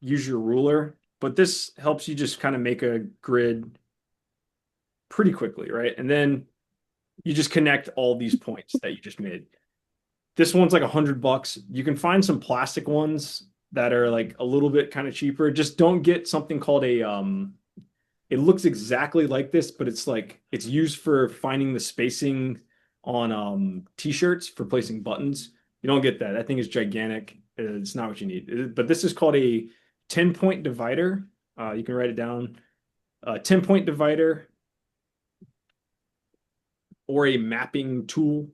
use your ruler. But this helps you just kind of make a grid pretty quickly, right? And then you just connect all these points that you just made. This one's like $100. You can find some plastic ones that are like a little bit kind of cheaper. Just don't get something called it looks exactly like this, but it's used for finding the spacing on t-shirts for placing buttons. You don't get that. That thing is gigantic. It's not what you need. But this is called a 10-point divider. You can write it down. 10-point divider or a mapping tool.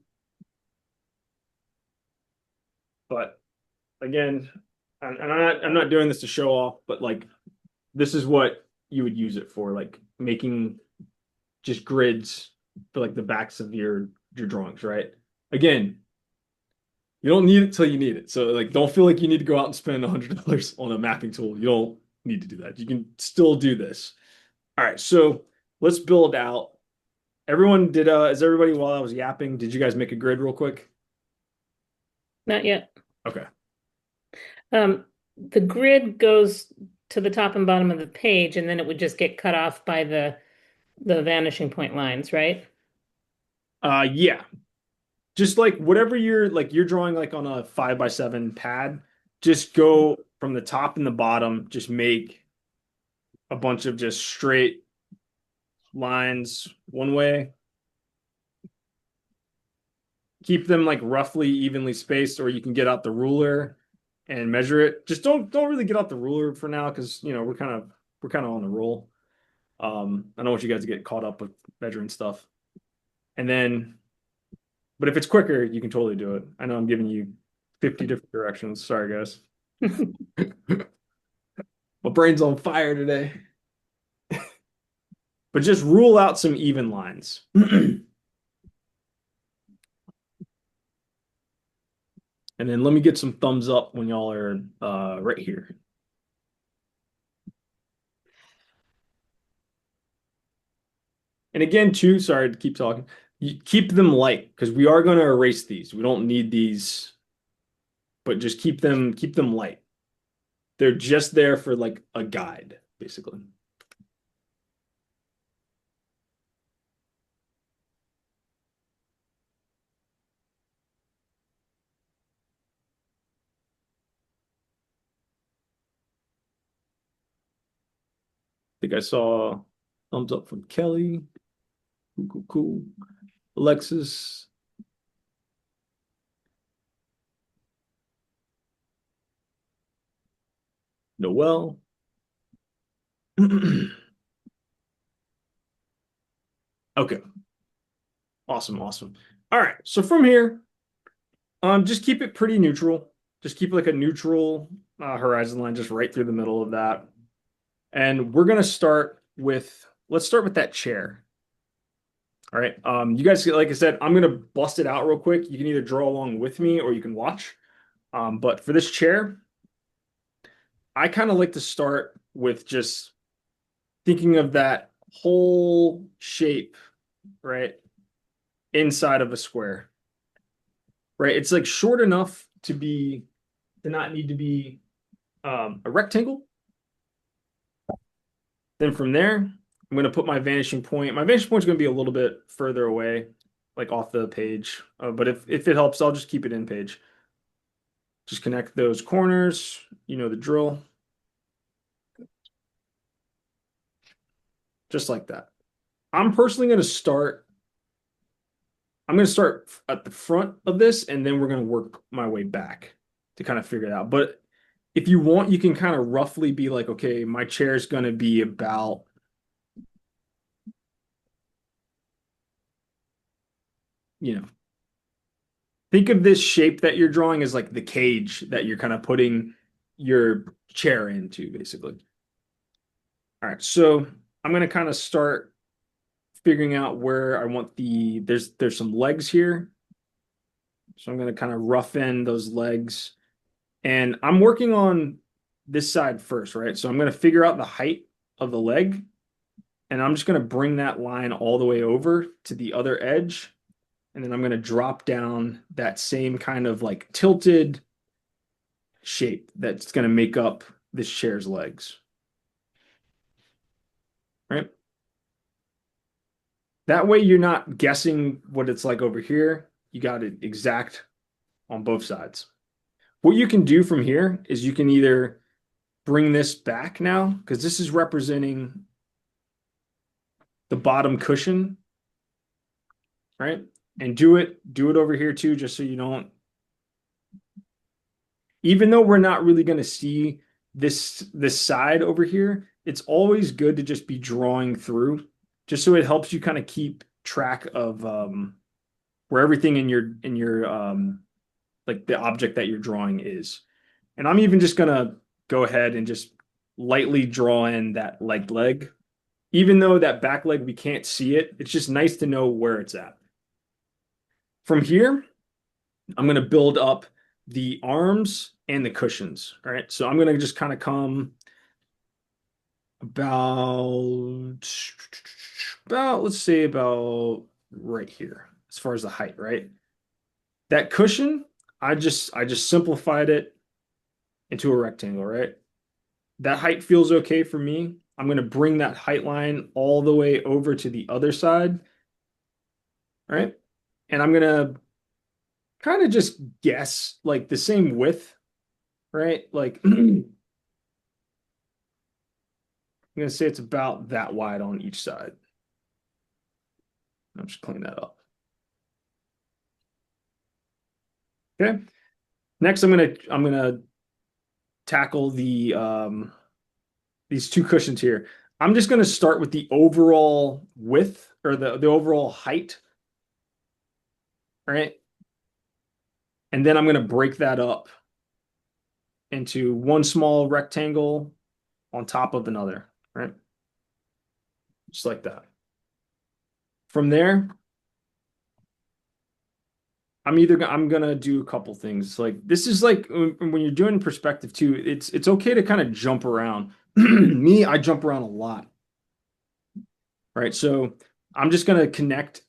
But again, I'm not doing this to show off, but like this is what you would use it for, like making just grids for like the backs of your drawings, right? Again, you don't need it till you need it. So like don't feel like you need to go out and spend $100 on a mapping tool. You don't need to do that. You can still do this. All right, so let's build out Everyone did, is everybody, while I was yapping, did you guys make a grid real quick? Not yet. Okay. The grid goes to the top and bottom of the page, and then it would just get cut off by the vanishing point lines, right? Yeah. Just like whatever you're drawing like on a 5x7 pad, just go from the top and the bottom, just make a bunch of just straight lines one way. Keep them like roughly evenly spaced, or you can get out the ruler and measure it. Just don't really get out the ruler for now, because we're kind of on the roll. I don't want you guys to get caught up with measuring stuff. And then, but if it's quicker, you can totally do it. I know I'm giving you 50 different directions. Sorry, guys. My brain's on fire today. But just rule out some even lines. And then let me get some thumbs up when y'all are right here. And again, too, sorry to keep talking. You keep them light, because we are going to erase these. We don't need these, but just keep them light. They're just there for like a guide, basically. I think I saw thumbs up from Kelly. Cool, cool, cool. Alexis. Noel. Okay. Awesome, awesome. All right. So from here, just keep it pretty neutral. Just keep like a neutral horizon line just right through the middle of that. And we're gonna let's start with that chair. All right. You guys, like I said, I'm gonna bust it out real quick. You can either draw along with me or you can watch. But for this chair, I kind of like to start with just thinking of that whole shape, right, inside of a square. Right? It's like short enough to not need to be a rectangle. Then from there, I'm going to put my vanishing point. My vanishing point is going to be a little bit further away, like off the page. But if it helps, I'll just keep it in page. Just connect those corners. You know the drill. Just like that. I'm personally going to start at the front of this, and then we're going to work my way back to kind of figure it out. But if you want, you can kind of roughly be like, okay, my chair is going to be about think of this shape that you're drawing as like the cage that you're kind of putting your chair into, basically. All right, so I'm going to kind of start figuring out where I want there's some legs here. So I'm going to kind of rough in those legs. And I'm working on this side first, right? So I'm going to figure out the height of the leg. And I'm just going to bring that line all the way over to the other edge. And then I'm going to drop down that same kind of like tilted shape that's going to make up this chair's legs. Right? That way you're not guessing what it's like over here. You got it exact on both sides. What you can do from here is you can either bring this back now, because this is representing the bottom cushion, right? And do it over here too, just so you don't, even though we're not really going to see this side over here, it's always good to just be drawing through, just so it helps you kind of keep track of where everything in your like the object that you're drawing is. And I'm even just gonna go ahead and just lightly draw in that leg. Even though that back leg, we can't see it, it's just nice to know where it's at. From here, I'm going to build up the arms and the cushions. All right. So I'm going to just kind of come about about, let's say about right here, as far as the height, right? That cushion, I just simplified it into a rectangle, right? That height feels okay for me. I'm going to bring that height line all the way over to the other side, right? And I'm going to kind of just guess like the same width, right? Like I'm going to say it's about that wide on each side. I'll just clean that up. Okay. Next, I'm gonna tackle these two cushions here. I'm just gonna start with the overall width or the overall height, right? And then I'm gonna break that up into one small rectangle on top of another, right? Just like that. From there, I'm gonna do a couple things. Like this is like when you're doing perspective too, it's okay to kind of jump around. Me, I jump around a lot. Right? So I'm just gonna connect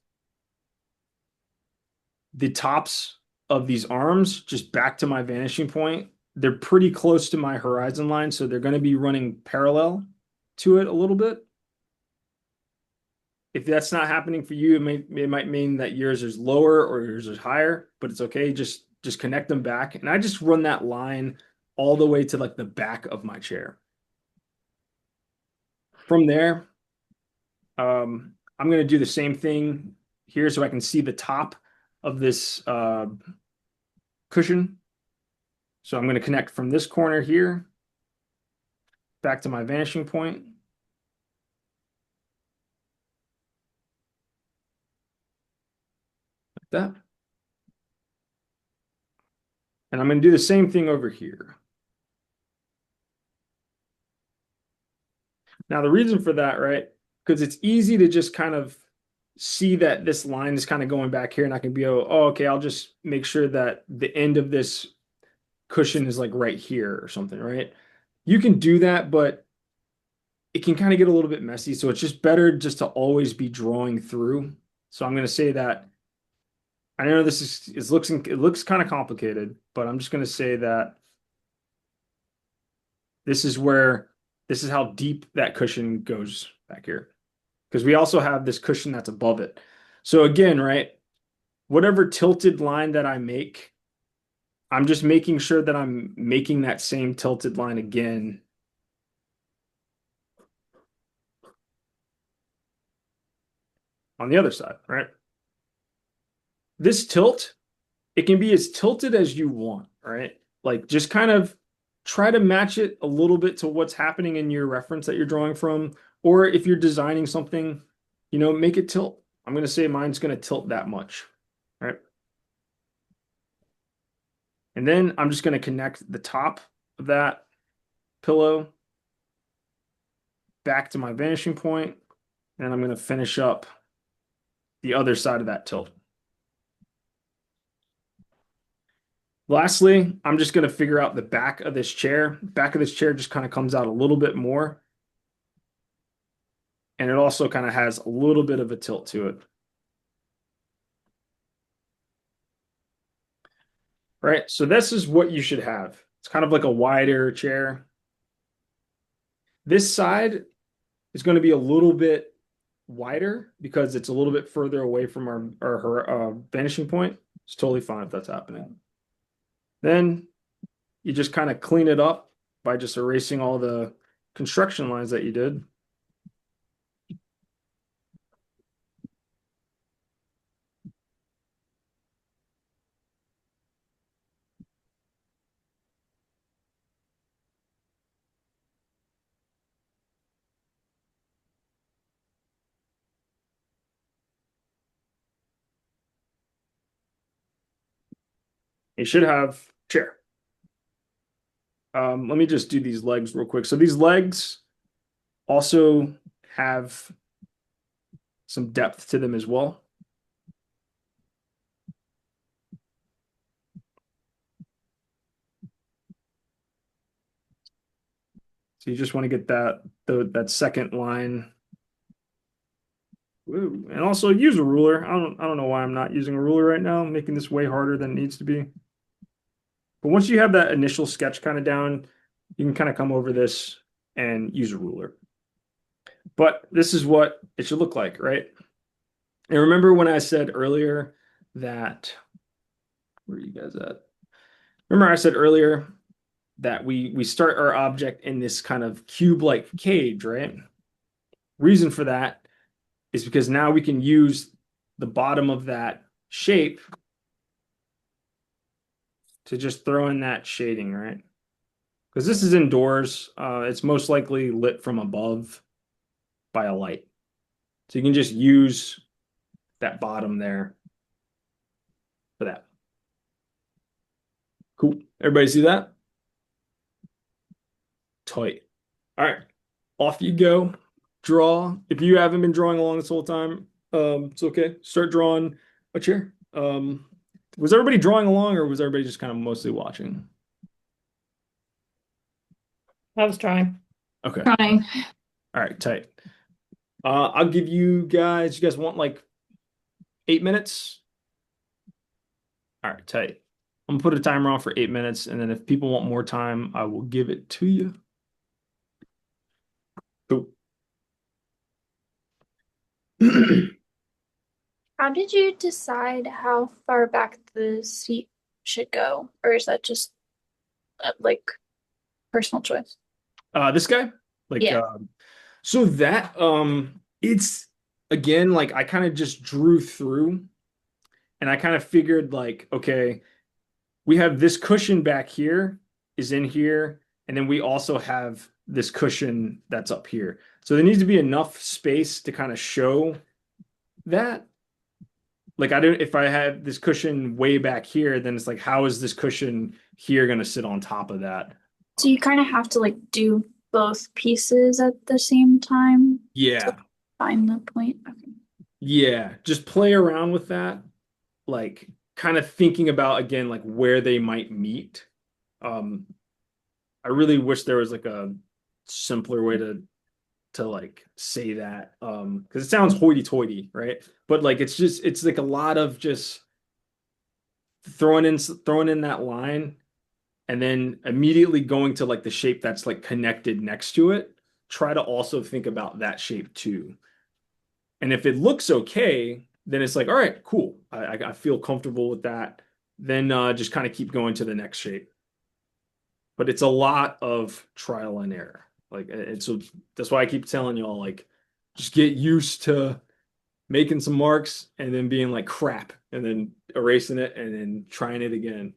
the tops of these arms just back to my vanishing point. They're pretty close to my horizon line, so they're gonna be running parallel to it a little bit. If that's not happening for you, it might mean that yours is lower or yours is higher, but it's okay. Just connect them back. And I just run that line all the way to like the back of my chair. From there, I'm going to do the same thing here so I can see the top of this cushion. So I'm going to connect from this corner here back to my vanishing point. Like that. And I'm going to do the same thing over here. Now, the reason for that, right? Because it's easy to just kind of see that this line is kind of going back here, and I can be, oh, okay, I'll just make sure that the end of this cushion is like right here or something, right? You can do that, but it can kind of get a little bit messy. So it's just better just to always be drawing through. So I'm going to say that I know it looks kind of complicated, but I'm just going to say that this is how deep that cushion goes back here. Because we also have this cushion that's above it. So again, right, whatever tilted line that I make, I'm just making sure that I'm making that same tilted line again. On the other side, right? This tilt, it can be as tilted as you want, right? Like just kind of try to match it a little bit to what's happening in your reference that you're drawing from. Or if you're designing something, make it tilt. I'm going to say mine's going to tilt that much, right? And then I'm just going to connect the top of that pillow back to my vanishing point, and I'm going to finish up the other side of that tilt. Lastly, I'm just going to figure out the back of this chair. Back of this chair just kind of comes out a little bit more. And it also kind of has a little bit of a tilt to it. Right, so this is what you should have. It's kind of like a wider chair. This side is going to be a little bit wider because it's a little bit further away from our vanishing point. It's totally fine if that's happening. Then you just kind of clean it up by just erasing all the construction lines that you did. You should have chair. Let me just do these legs real quick. So these legs also have some depth to them as well. So you just want to get that second line Woo. And also use a ruler. I don't know why I'm not using a ruler right now. I'm making this way harder than it needs to be. But once you have that initial sketch kind of down, you can kind of come over this and use a ruler. But this is what it should look like, right? And remember when I said earlier that, where are you guys at? Remember I said earlier that we start our object in this kind of cube-like cage, right? Reason for that is because now we can use the bottom of that shape to just throw in that shading, right? Because this is indoors, it's most likely lit from above by a light. So you can just use that bottom there for that. Cool. Everybody see that? Tight. All right. Off you go. Draw. If you haven't been drawing along this whole time, it's okay. Start drawing a chair. Was everybody drawing along or was everybody just kind of mostly watching? I was trying. Okay. Trying. All right, tight. I'll give you guys want like 8 minutes? All right, tight. I'm gonna put a timer on for 8 minutes, and then if people want more time, I will give it to you. Cool. How did you decide how far back the seat should go? Or is that just like personal choice? This guy, like, Yeah. so that, it's again, like I kind of just drew through and I kind of figured like, okay, we have this cushion back here is in here, and then we also have this cushion that's up here. So there needs to be enough space to kind of show that. Like I don't, if I have this cushion way back here, then it's like, how is this cushion here going to sit on top of that? So you kind of have to like do both pieces at the same time Yeah. find the point. Okay. Yeah. Just play around with that. Like kind of thinking about again, like where they might meet. Um, I really wish there was like a simpler way to like say that. Because it sounds hoity-toity, right? But like it's like a lot of just throwing in that line and then immediately going to like the shape that's like connected next to it. Try to also think about that shape too. And if it looks okay, then it's like, all right, cool. I feel comfortable with that. Then just kind of keep going to the next shape. But it's a lot of trial and error. Like it's that's why I keep telling y'all, like, just get used to making some marks and then being like crap and then erasing it and then trying it again.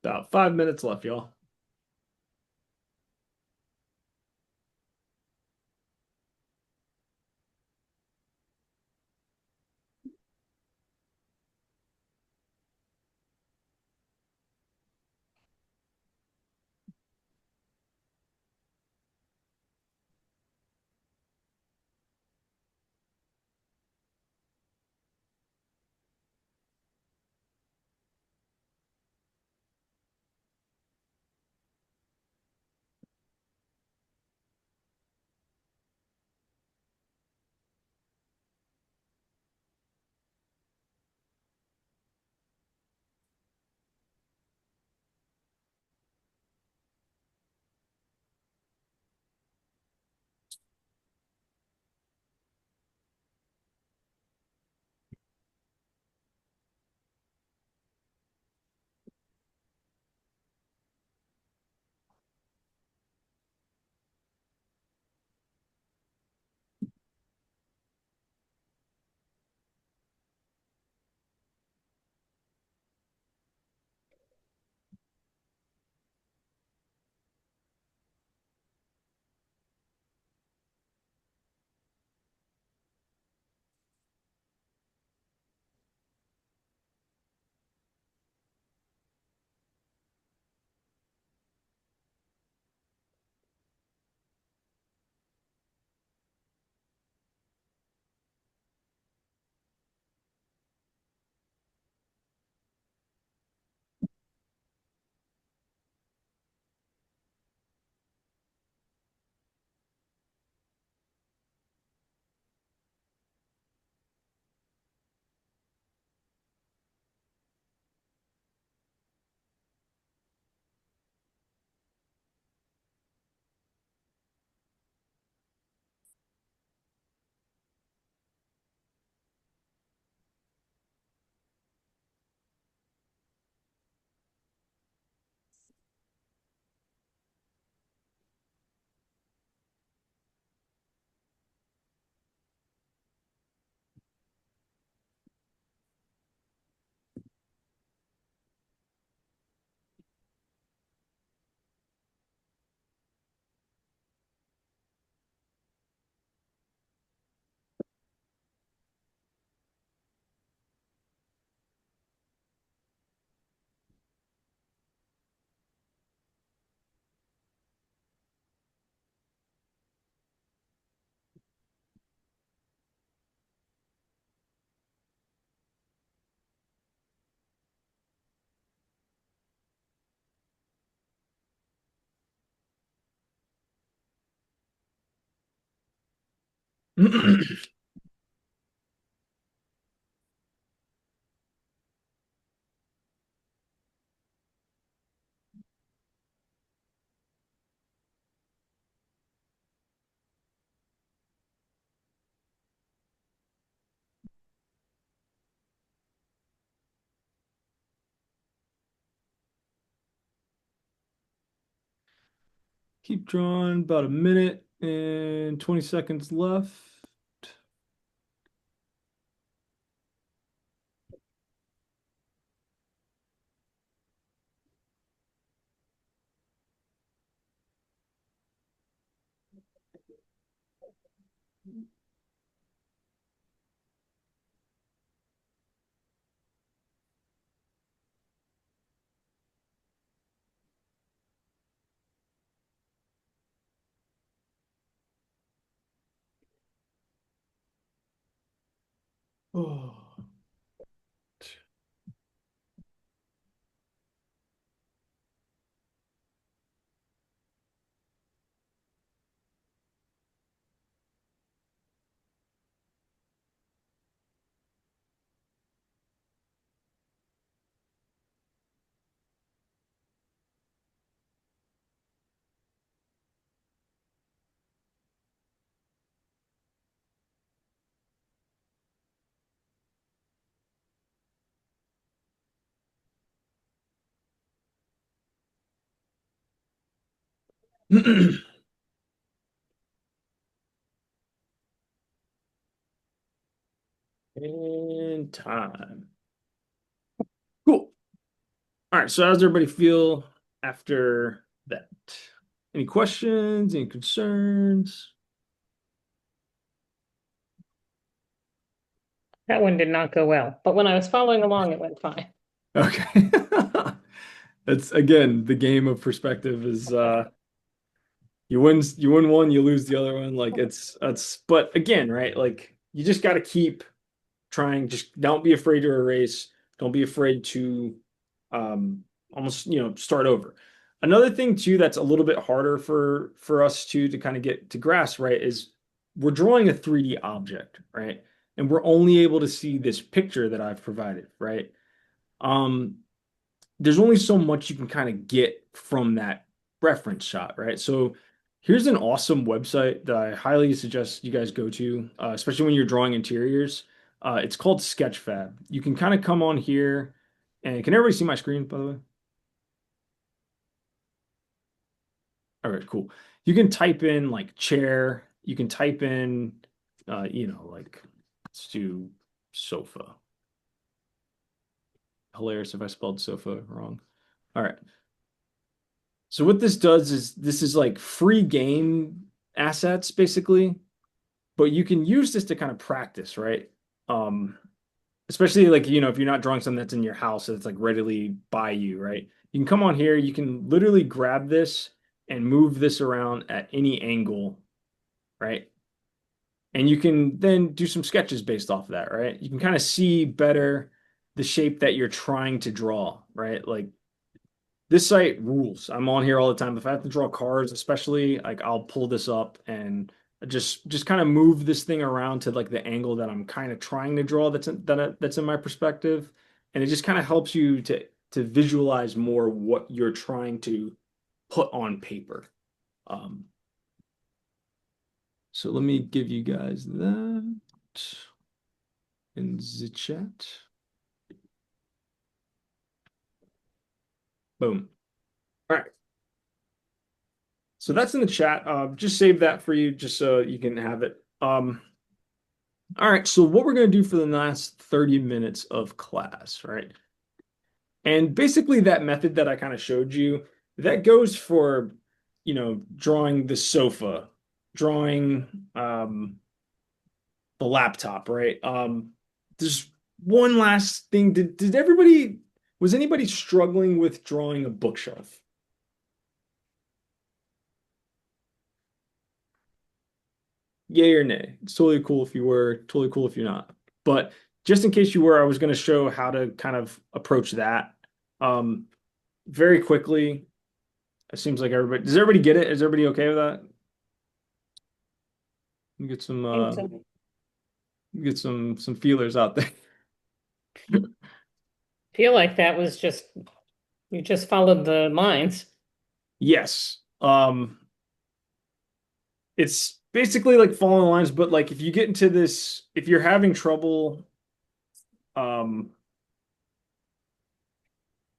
About 5 minutes left, y'all. Keep drawing, about a minute and 20 seconds left. Oh. And time. Cool. All right, so how's everybody feel after that? Any questions, any concerns? That one did not go well, but when I was following along, it went fine. Okay. That's again, the game of perspective is you win one, you lose the other one. Like it's but again, right? Like you just got to keep trying. Just don't be afraid to erase. Don't be afraid to almost, start over. Another thing too that's a little bit harder for us to kind of get to grasp, right, is we're drawing a 3D object, right? And we're only able to see this picture that I've provided, right? Um, there's only so much you can kind of get from that reference shot, right? So here's an awesome website that I highly suggest you guys go to, especially when you're drawing interiors. It's called Sketchfab. You can kind of come on here, and can everybody see my screen, by the way? All right, cool. You can type in like chair. You can type in, like let's do sofa. Hilarious if I spelled sofa wrong. All right. So what this does is this is like free game assets basically, but you can use this to kind of practice, right? Um, especially like, if you're not drawing something that's in your house that's like readily by you, right? You can come on here, you can literally grab this and move this around at any angle, right? And you can then do some sketches based off of that, right? You can kind of see better the shape that you're trying to draw, right? Like this site rules. I'm on here all the time. If I have to draw cars, especially, like I'll pull this up and just kind of move this thing around to like the angle that I'm kind of trying to draw that's in my perspective. And it just kind of helps you to visualize more what you're trying to put on paper. Um, so let me give you guys that in the chat. Boom. All right. So that's in the chat. Just save that for you just so you can have it. All right, so what we're going to do for the last 30 minutes of class, right? And basically that method that I kind of showed you, that goes for, drawing the sofa, drawing the laptop, right? There's one last thing. Was anybody struggling with drawing a bookshelf? Yay or nay? It's totally cool if you were, totally cool if you're not. But just in case you were, I was going to show how to kind of approach that. Very quickly. It seems like does everybody get it? Is everybody okay with that? Get Think so. some feelers out there. Feel like that was just, you just followed the lines. Yes. It's basically like following lines, but like if you get into this, if you're having trouble,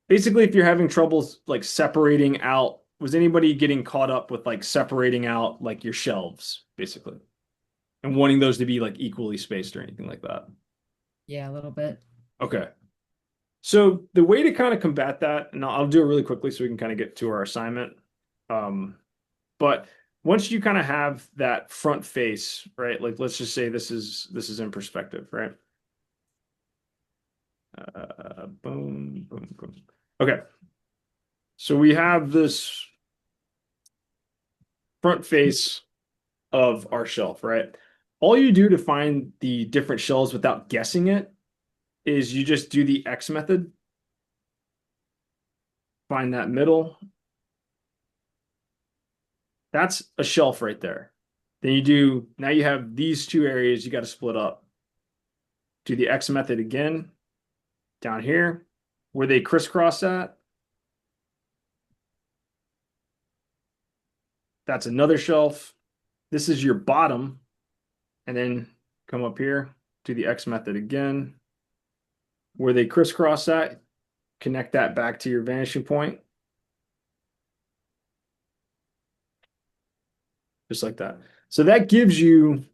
basically if you're having trouble like separating out, was anybody getting caught up with like separating out like your shelves, basically, and wanting those to be like equally spaced or anything like that? Yeah, a little bit. Okay. So the way to kind of combat that, and I'll do it really quickly so we can kind of get to our assignment. But once you kind of have that front face, right? Like let's just say this is in perspective, right? Boom, boom, boom. Okay. So we have this front face of our shelf, right? All you do to find the different shelves without guessing it is you just do the X method. Find that middle. That's a shelf right there. Then now you have these two areas you got to split up. Do the X method again. Down here, where they crisscross at. That's another shelf. This is your bottom. And then come up here, do the X method again. Where they crisscross at, connect that back to your vanishing point. Just like that. So that gives you,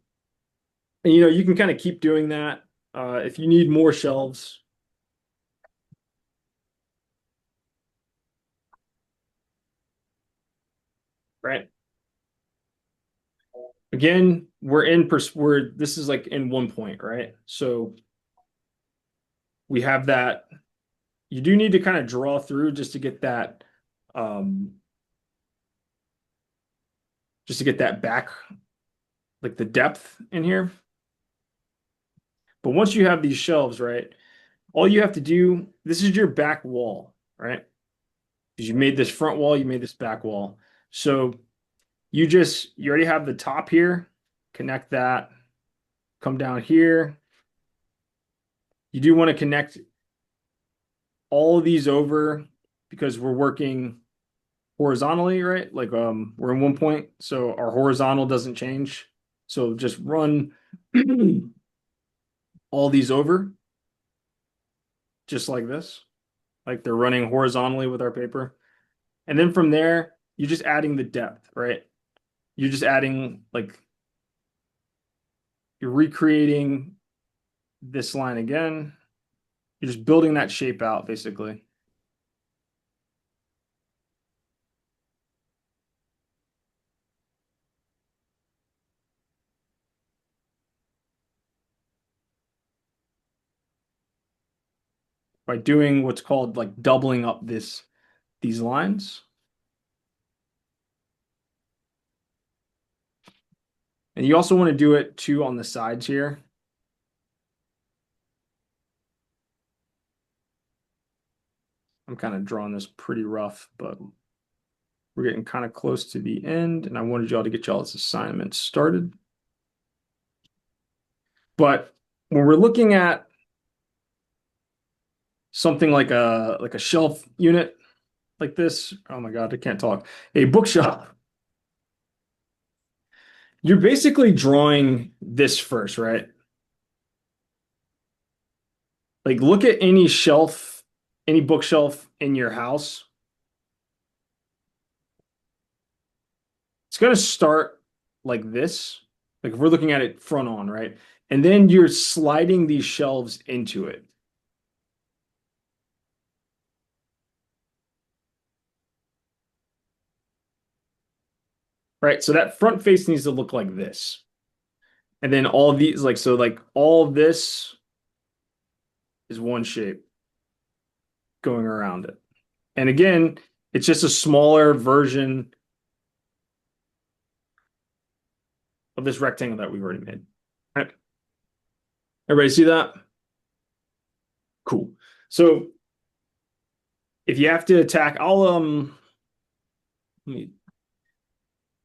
and you can kind of keep doing that. If you need more shelves, right? Again, this is like in 1 point, right? So we have that. You do need to kind of draw through just to get that, back, like the depth in here. But once you have these shelves, right, all you have to do, this is your back wall, right? Because you made this front wall, you made this back wall. So you already have the top here, connect that, come down here. You do want to connect all of these over because we're working horizontally, right? Like we're in 1 point, so our horizontal doesn't change. So just run all these over just like this, like they're running horizontally with our paper. And then from there, you're just adding the depth, right? You're just adding like you're recreating this line again. You're just building that shape out basically. By doing what's called like doubling up these lines. And you also want to do it too on the sides here. I'm kind of drawing this pretty rough, but we're getting kind of close to the end, and I wanted y'all to get y'all's assignment started. But when we're looking at something like a shelf unit like this, oh my God, I can't talk. A bookshelf. You're basically drawing this first, right? Like look at any shelf, any bookshelf in your house. It's going to start like this. Like if we're looking at it front on, right? And then you're sliding these shelves into it. Right? So that front face needs to look like this. And then all of these, like, so like all of this is one shape going around it. And again, it's just a smaller version of this rectangle that we've already made. All right. Everybody see that? Cool. So if you have to attack, let me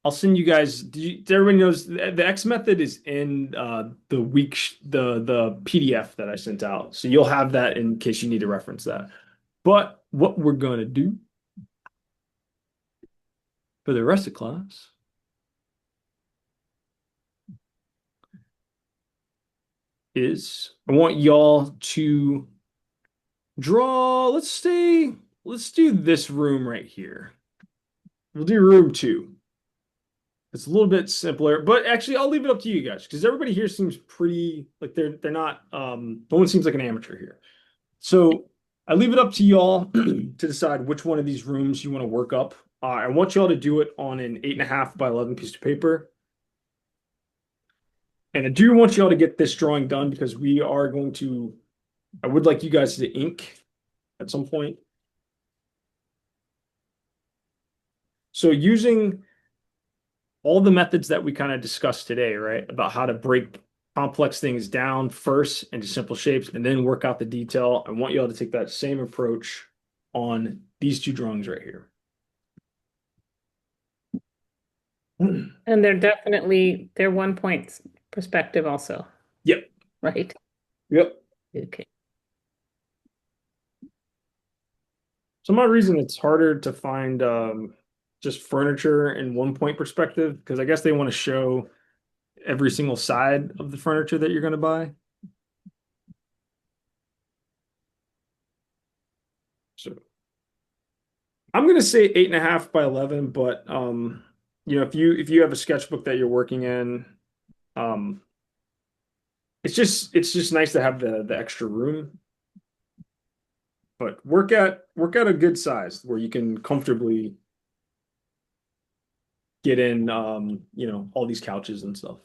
send you guys. Everybody knows the X method is in the PDF that I sent out, so you'll have that in case you need to reference that. But what we're gonna do for the rest of class is I want y'all to draw. Let's do this room right here. We'll do room 2. It's a little bit simpler, but actually I'll leave it up to you guys because everybody here seems pretty like they're not no one seems like an amateur here. So I leave it up to y'all to decide which one of these rooms you want to work up. I want y'all to do it on an 8.5 by 11 piece of paper. And I do want y'all to get this drawing done because I would like you guys to ink at some point. So using all the methods that we kind of discussed today, right? About how to break complex things down first into simple shapes and then work out the detail. I want y'all to take that same approach on these 2 drawings right here. And they're 1 point perspective also. Yep. Right? Yep. Okay. Some odd reason it's harder to find just furniture in 1 point perspective because I guess they want to show every single side of the furniture that you're going to buy. So I'm going to say 8.5 by 11, but if you have a sketchbook that you're working in, it's just nice to have the extra room. But work at a good size where you can comfortably get in all these couches and stuff.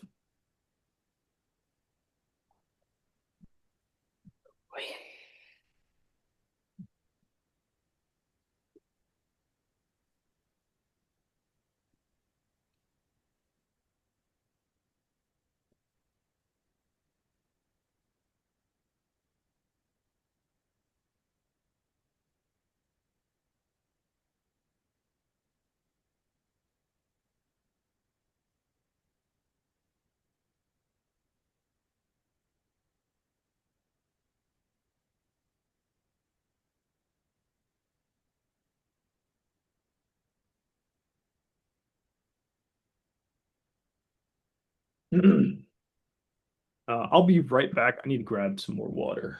I'll be right back. I need to grab some more water.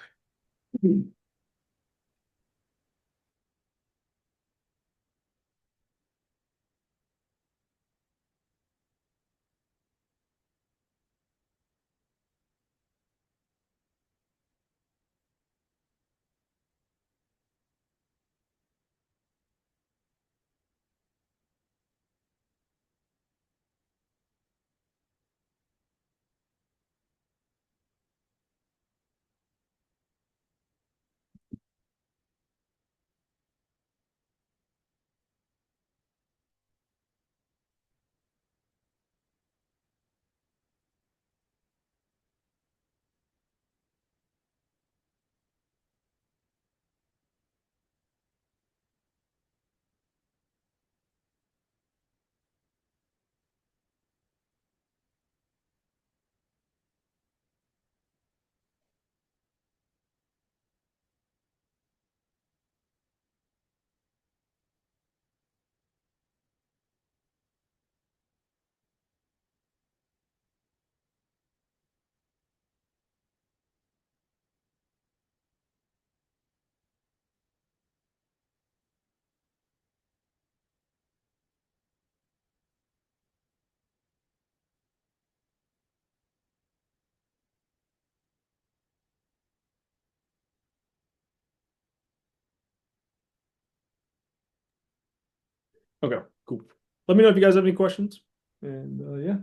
Okay, cool. Let me know if you guys have any questions. And yeah,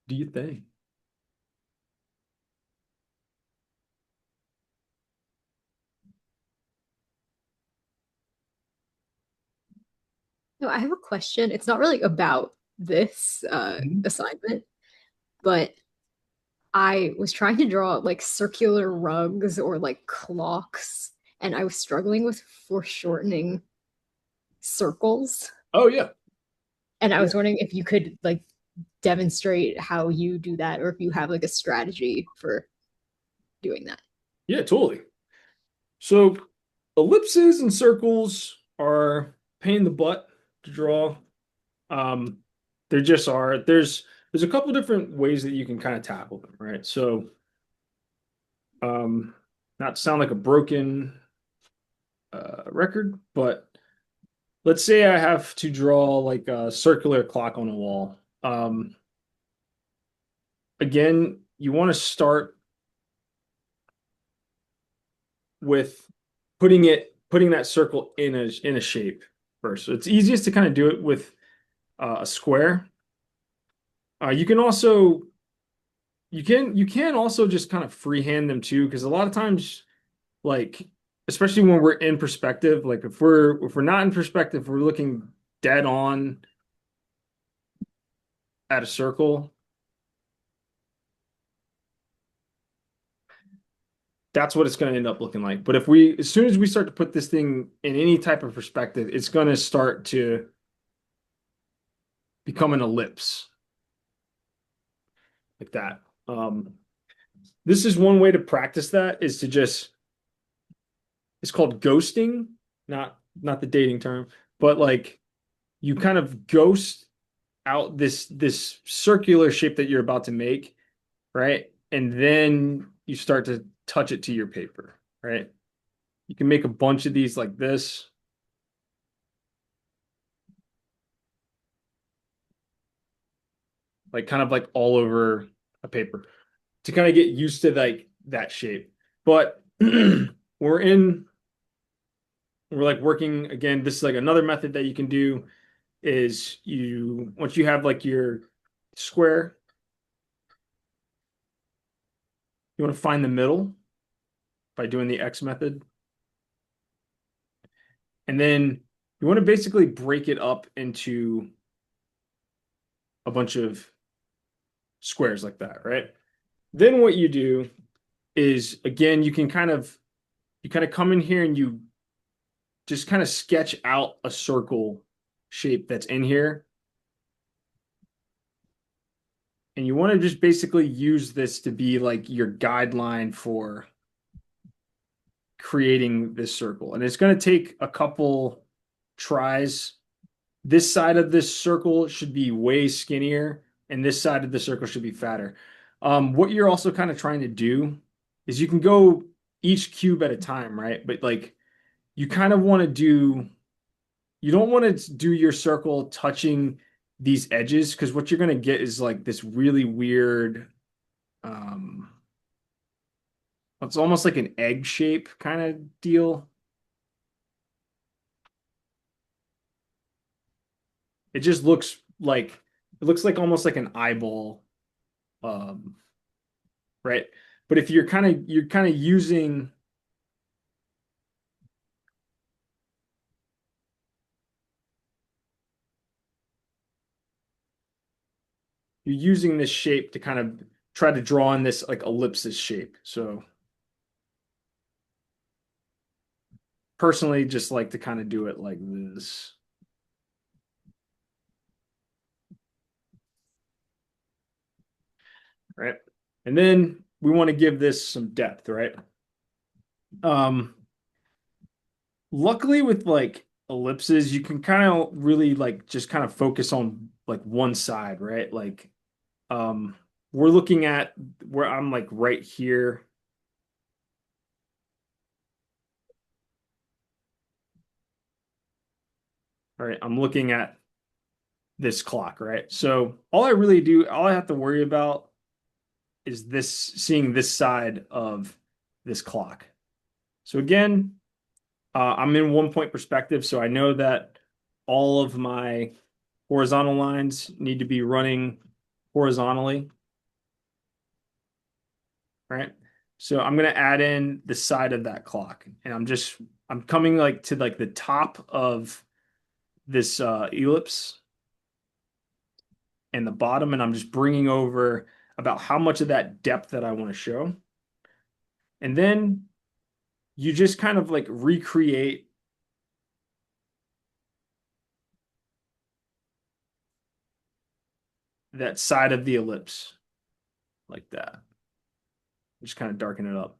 do you think? So I have a question. It's not really about this Mhm. assignment, but I was trying to draw like circular rugs or like clocks, and I was struggling with foreshortening circles. Oh yeah. And I was wondering if you could like demonstrate how you do that, or if you have like a strategy for doing that. Yeah, totally. So ellipses and circles are pain in the butt to draw. Um, there just are. There's a couple different ways that you can kind of tackle them, right? So, not to sound like a broken record, but let's say I have to draw like a circular clock on a wall. Again, you want to start with putting that circle in a shape first. So it's easiest to kind of do it with a square. You can also you can also just kind of freehand them too, because a lot of times, like especially when we're in perspective, like if we're not in perspective, we're looking dead on at a circle. That's what it's going to end up looking like. But as soon as we start to put this thing in any type of perspective, it's going to start to become an ellipse like that. This is one way to practice that is to just, it's called ghosting, not the dating term, but like you kind of ghost out this circular shape that you're about to make, right? And then you start to touch it to your paper, right? You can make a bunch of these like this. Like kind of like all over a paper to kind of get used to like that shape. But we're like working again. This is like another method that you can do is once you have like your square, you want to find the middle by doing the X method. And then you want to basically break it up into a bunch of squares like that, right? Then what you do is again, you kind of come in here and you just kind of sketch out a circle shape that's in here. And you want to just basically use this to be like your guideline for creating this circle. And it's going to take a couple tries. This side of this circle should be way skinnier, and this side of the circle should be fatter. What you're also kind of trying to do is you can go each cube at a time, right? But like you kind of want to you don't want to do your circle touching these edges, because what you're going to get is like this really weird, it's almost like an egg shape kind of deal. It just looks like almost like an eyeball, right? But if you're kind of using this shape to kind of try to draw in this like ellipsis shape. So personally, just like to kind of do it like this. Right. And then we want to give this some depth, right? Luckily with like ellipses, you can kind of really like just kind of focus on like one side, right? Like we're looking at where I'm like right here. All right, I'm looking at this clock, right? So all I have to worry about is seeing this side of this clock. So again, I'm in 1 point perspective, so I know that all of my horizontal lines need to be running horizontally, right? So I'm going to add in the side of that clock, and I'm coming like to like the top of this ellipse and the bottom, and I'm just bringing over about how much of that depth that I want to show. And then you just kind of like recreate that side of the ellipse like that. Just kind of darken it up.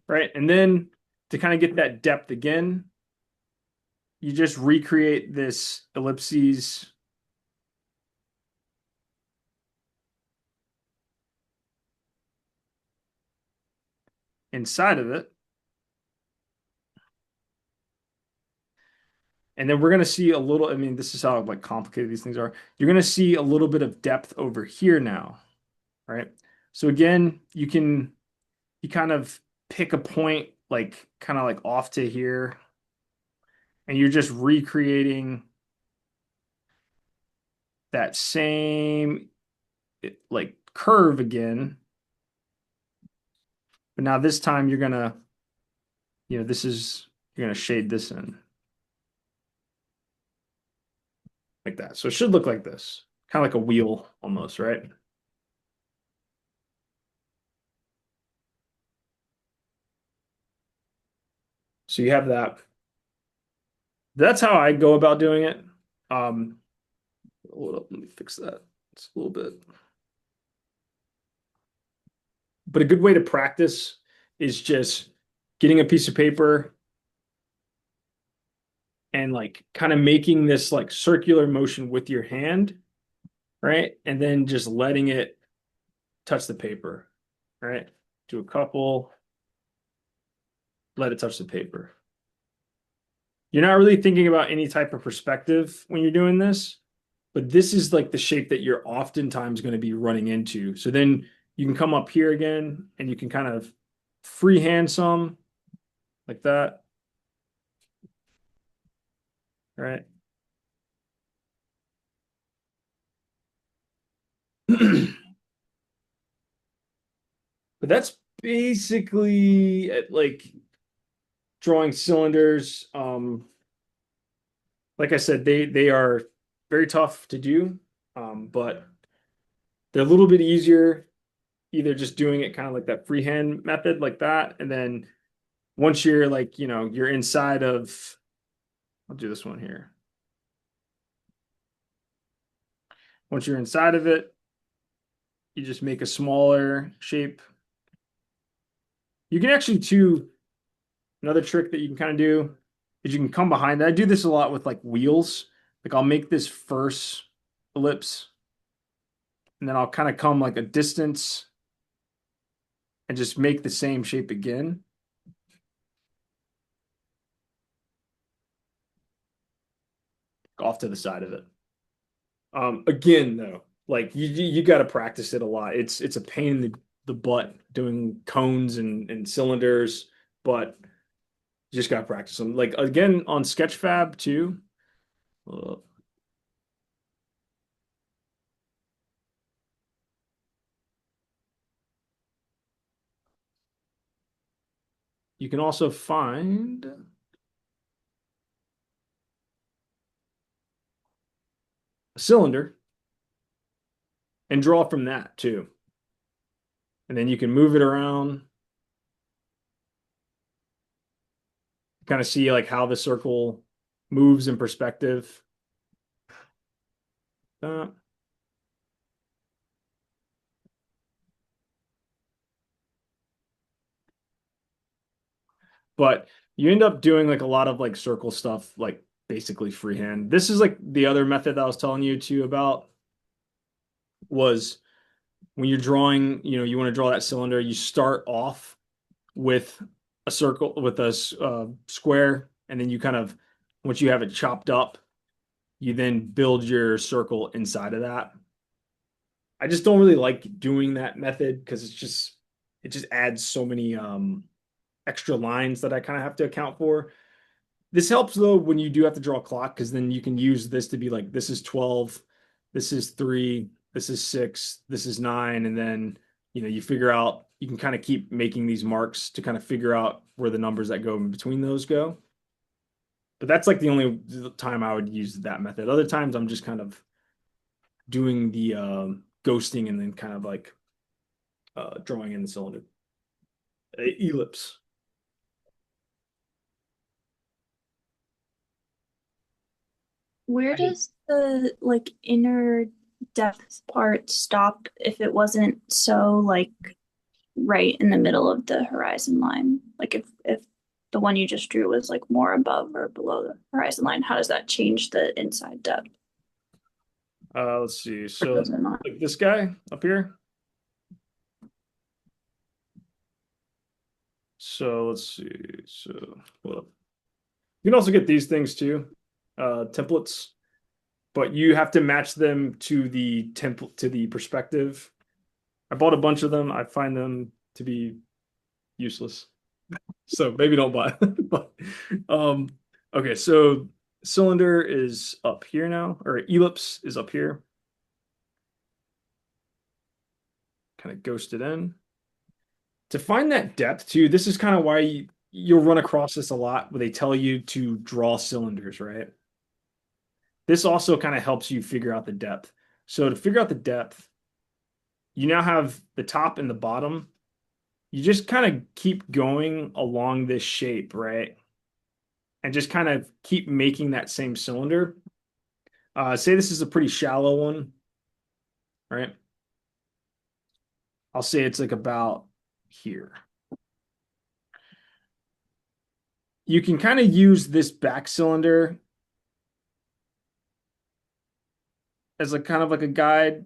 Right, and then to kind of get that depth again, you just recreate this ellipses inside of it. And then we're going to see a little, I mean, this is how like complicated these things are. You're going to see a little bit of depth over here now, right? So again, you kind of pick a point like kind of like off to here, and you're just recreating that same like curve again. But now this time you're gonna, you're gonna shade this in like that. So it should look like this, kind of like a wheel almost, right? So you have that. That's how I go about doing it. Hold up, let me fix that. It's a little bit. But a good way to practice is just getting a piece of paper and like kind of making this like circular motion with your hand, right? And then just letting it touch the paper, right? Do a couple, let it touch the paper. You're not really thinking about any type of perspective when you're doing this, but this is like the shape that you're oftentimes going to be running into. So then you can come up here again and you can kind of freehand some like that. Right. But that's basically like drawing cylinders. Like I said, they are very tough to do, but they're a little bit easier, either just doing it kind of like that freehand method like that. And then once you're like, you're inside of, I'll do this one here. Once you're inside of it, you just make a smaller shape. You can actually another trick that you can kind of do is you can come behind that. I do this a lot with like wheels. Like I'll make this first ellipse and then I'll kind of come like a distance and just make the same shape again. Off to the side of it. Again, though, like you got to practice it a lot. It's a pain in the butt doing cones and cylinders, but you just got to practice them. Like again on Sketchfab too. You can also find a cylinder and draw from that too. And then you can move it around. Kind of see like how the circle moves in perspective. But you end up doing like a lot of like circle stuff, like basically freehand. This is like the other method that I was telling you too about was when you're drawing, you want to draw that cylinder, you start off with a circle, with a square, and then you kind of, once you have it chopped up, you then build your circle inside of that. I just don't really like doing that method because it just adds so many extra lines that I kind of have to account for. This helps though when you do have to draw a clock, because then you can use this to be like, this is 12, this is 3, this is 6, this is 9, and then you figure out, you can kind of keep making these marks to kind of figure out where the numbers that go in between those go. But that's like the only time I would use that method. Other times I'm just kind of doing the ghosting and then kind of like drawing in the cylinder. ellipse. Where I hate- does the like inner depth part stop if it wasn't so like right in the middle of the horizon line? Like if the one you just drew was like more above or below the horizon line, how does that change the inside depth? Let's see. Or So does it not? like this guy up here. So let's see. So well, you can also get these things too, templates, but you have to match them to the template to the perspective. I bought a bunch of them. I find them to be useless. So maybe don't buy them. But okay, so cylinder is up here now, or ellipse is up here. Kind of ghosted in. To find that depth too, this is kind of why you'll run across this a lot where they tell you to draw cylinders, right? This also kind of helps you figure out the depth. So to figure out the depth, you now have the top and the bottom. You just kind of keep going along this shape, right? And just kind of keep making that same cylinder. Say this is a pretty shallow one, right? I'll say it's like about here. You can kind of use this back cylinder as a kind of like a guide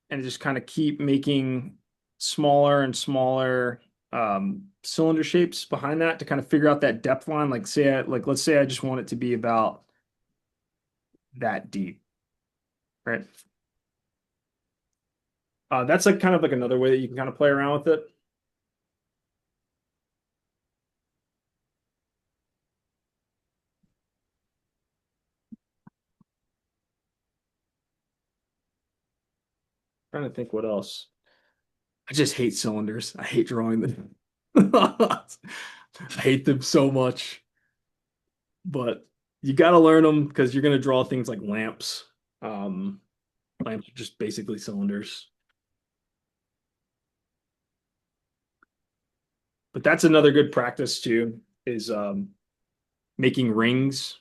and just kind of keep making smaller and smaller cylinder shapes behind that to kind of figure out that depth line. Like let's say I just want it to be about that deep, right? That's like kind of like another way that you can kind of play around with it. Trying to think what else. I just hate cylinders. I hate drawing them. I hate them so much. But you got to learn them because you're going to draw things like lamps. Lamps are just basically cylinders. But that's another good practice too, is making rings.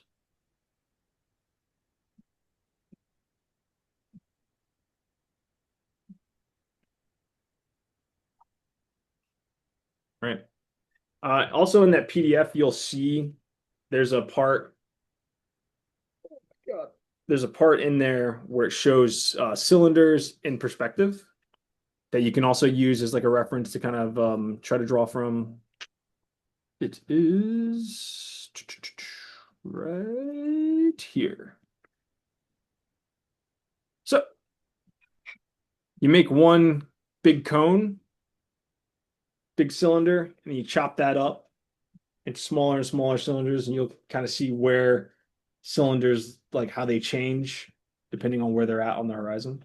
Right. Also in that PDF, you'll see there's a part. There's a part in there where it shows cylinders in perspective that you can also use as like a reference to kind of try to draw from. It is right here. So you make one big cone, big cylinder, and you chop that up into smaller and smaller cylinders, and you'll kind of see where cylinders, like how they change depending on where they're at on the horizon.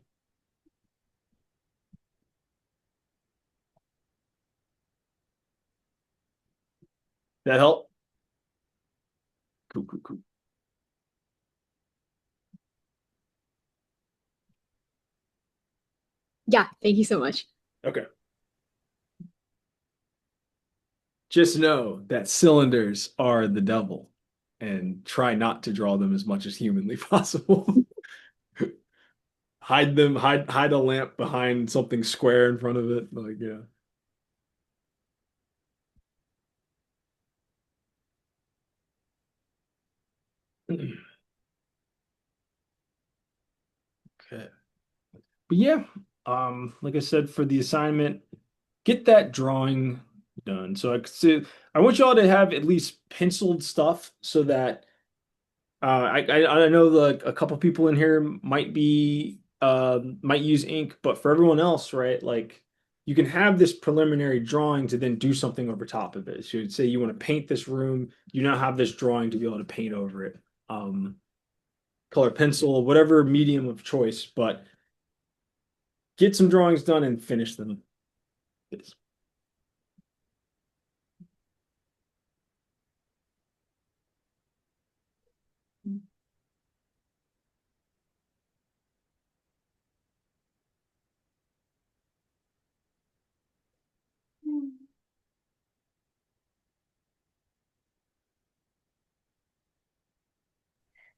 That help? Cool, cool, cool. Yeah, thank you so much. Okay. Just know that cylinders are the devil and try not to draw them as much as humanly possible. Hide them, hide a lamp behind something square in front of it. Like, yeah. Okay. But yeah, like I said, for the assignment, get that drawing done. I want y'all to have at least penciled stuff so that I know like a couple people in here might use ink, but for everyone else, right? Like you can have this preliminary drawing to then do something over top of it. So you'd say you want to paint this room, you now have this drawing to be able to paint over it. Color pencil, whatever medium of choice, but get some drawings done and finish them. Yes.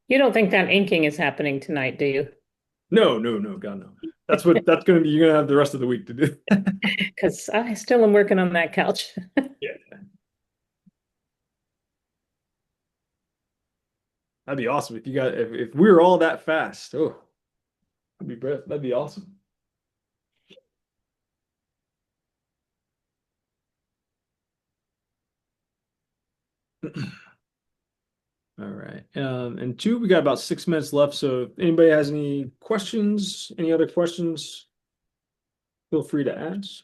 You don't think that inking is happening tonight, do you? No, no, no, God, no. That's gonna be, you're gonna have the rest of the week to do. Because I still am working on that couch. Yeah. That'd be awesome if you got, if we were all that fast. Oh, that'd be awesome. All right. And two, we got about 6 minutes left. So if anybody has any questions, any other questions, feel free to ask.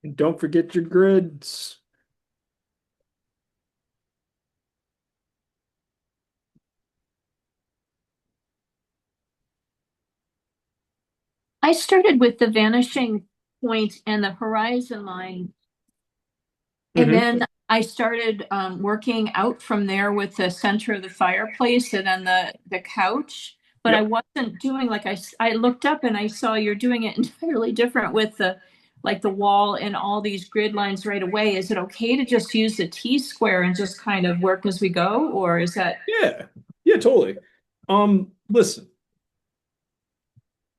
And don't forget your grids. I started with the vanishing point and the horizon line. And Mhm. then I started working out from there with the center of the fireplace and then the couch. But I Yep. wasn't doing like I looked up and I saw you're doing it entirely different with the like the wall and all these grid lines right away. Is it okay to just use the T-square and just kind of work as we go? Or is that Yeah. Yeah, totally. Listen,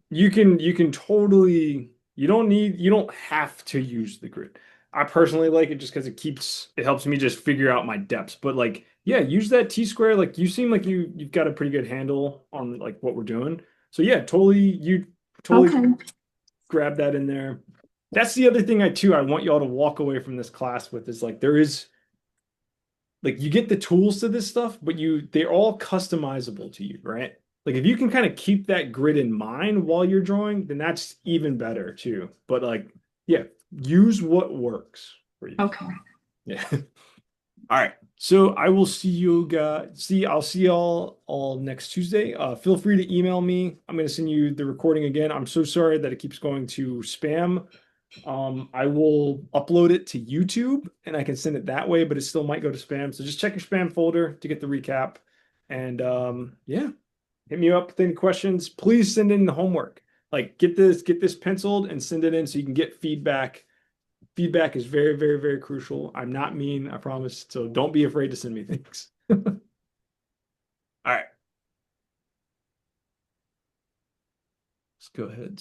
you can totally, you don't have to use the grid. I personally like it just because it helps me just figure out my depths. But like, yeah, use that T-square. Like you seem like you've got a pretty good handle on like what we're doing. So yeah, you totally okay? grab that in there. That's the other thing I want y'all to walk away from this class with is like there is like you get the tools to this stuff, but they're all customizable to you, right? Like if you can kind of keep that grid in mind while you're drawing, then that's even better too. But like, yeah, use what works for you. Okay. Yeah. All right. So I will see you guys. I'll see y'all all next Tuesday. Feel free to email me. I'm gonna send you the recording again. I'm so sorry that it keeps going to spam. I will upload it to YouTube and I can send it that way, but it still might go to spam. So just check your spam folder to get the recap. And yeah, hit me up with any questions. Please send in the homework. Like get this penciled and send it in so you can get feedback. Feedback is very, very, very crucial. I'm not mean, I promise. So don't be afraid to send me things. All right. Let's go ahead.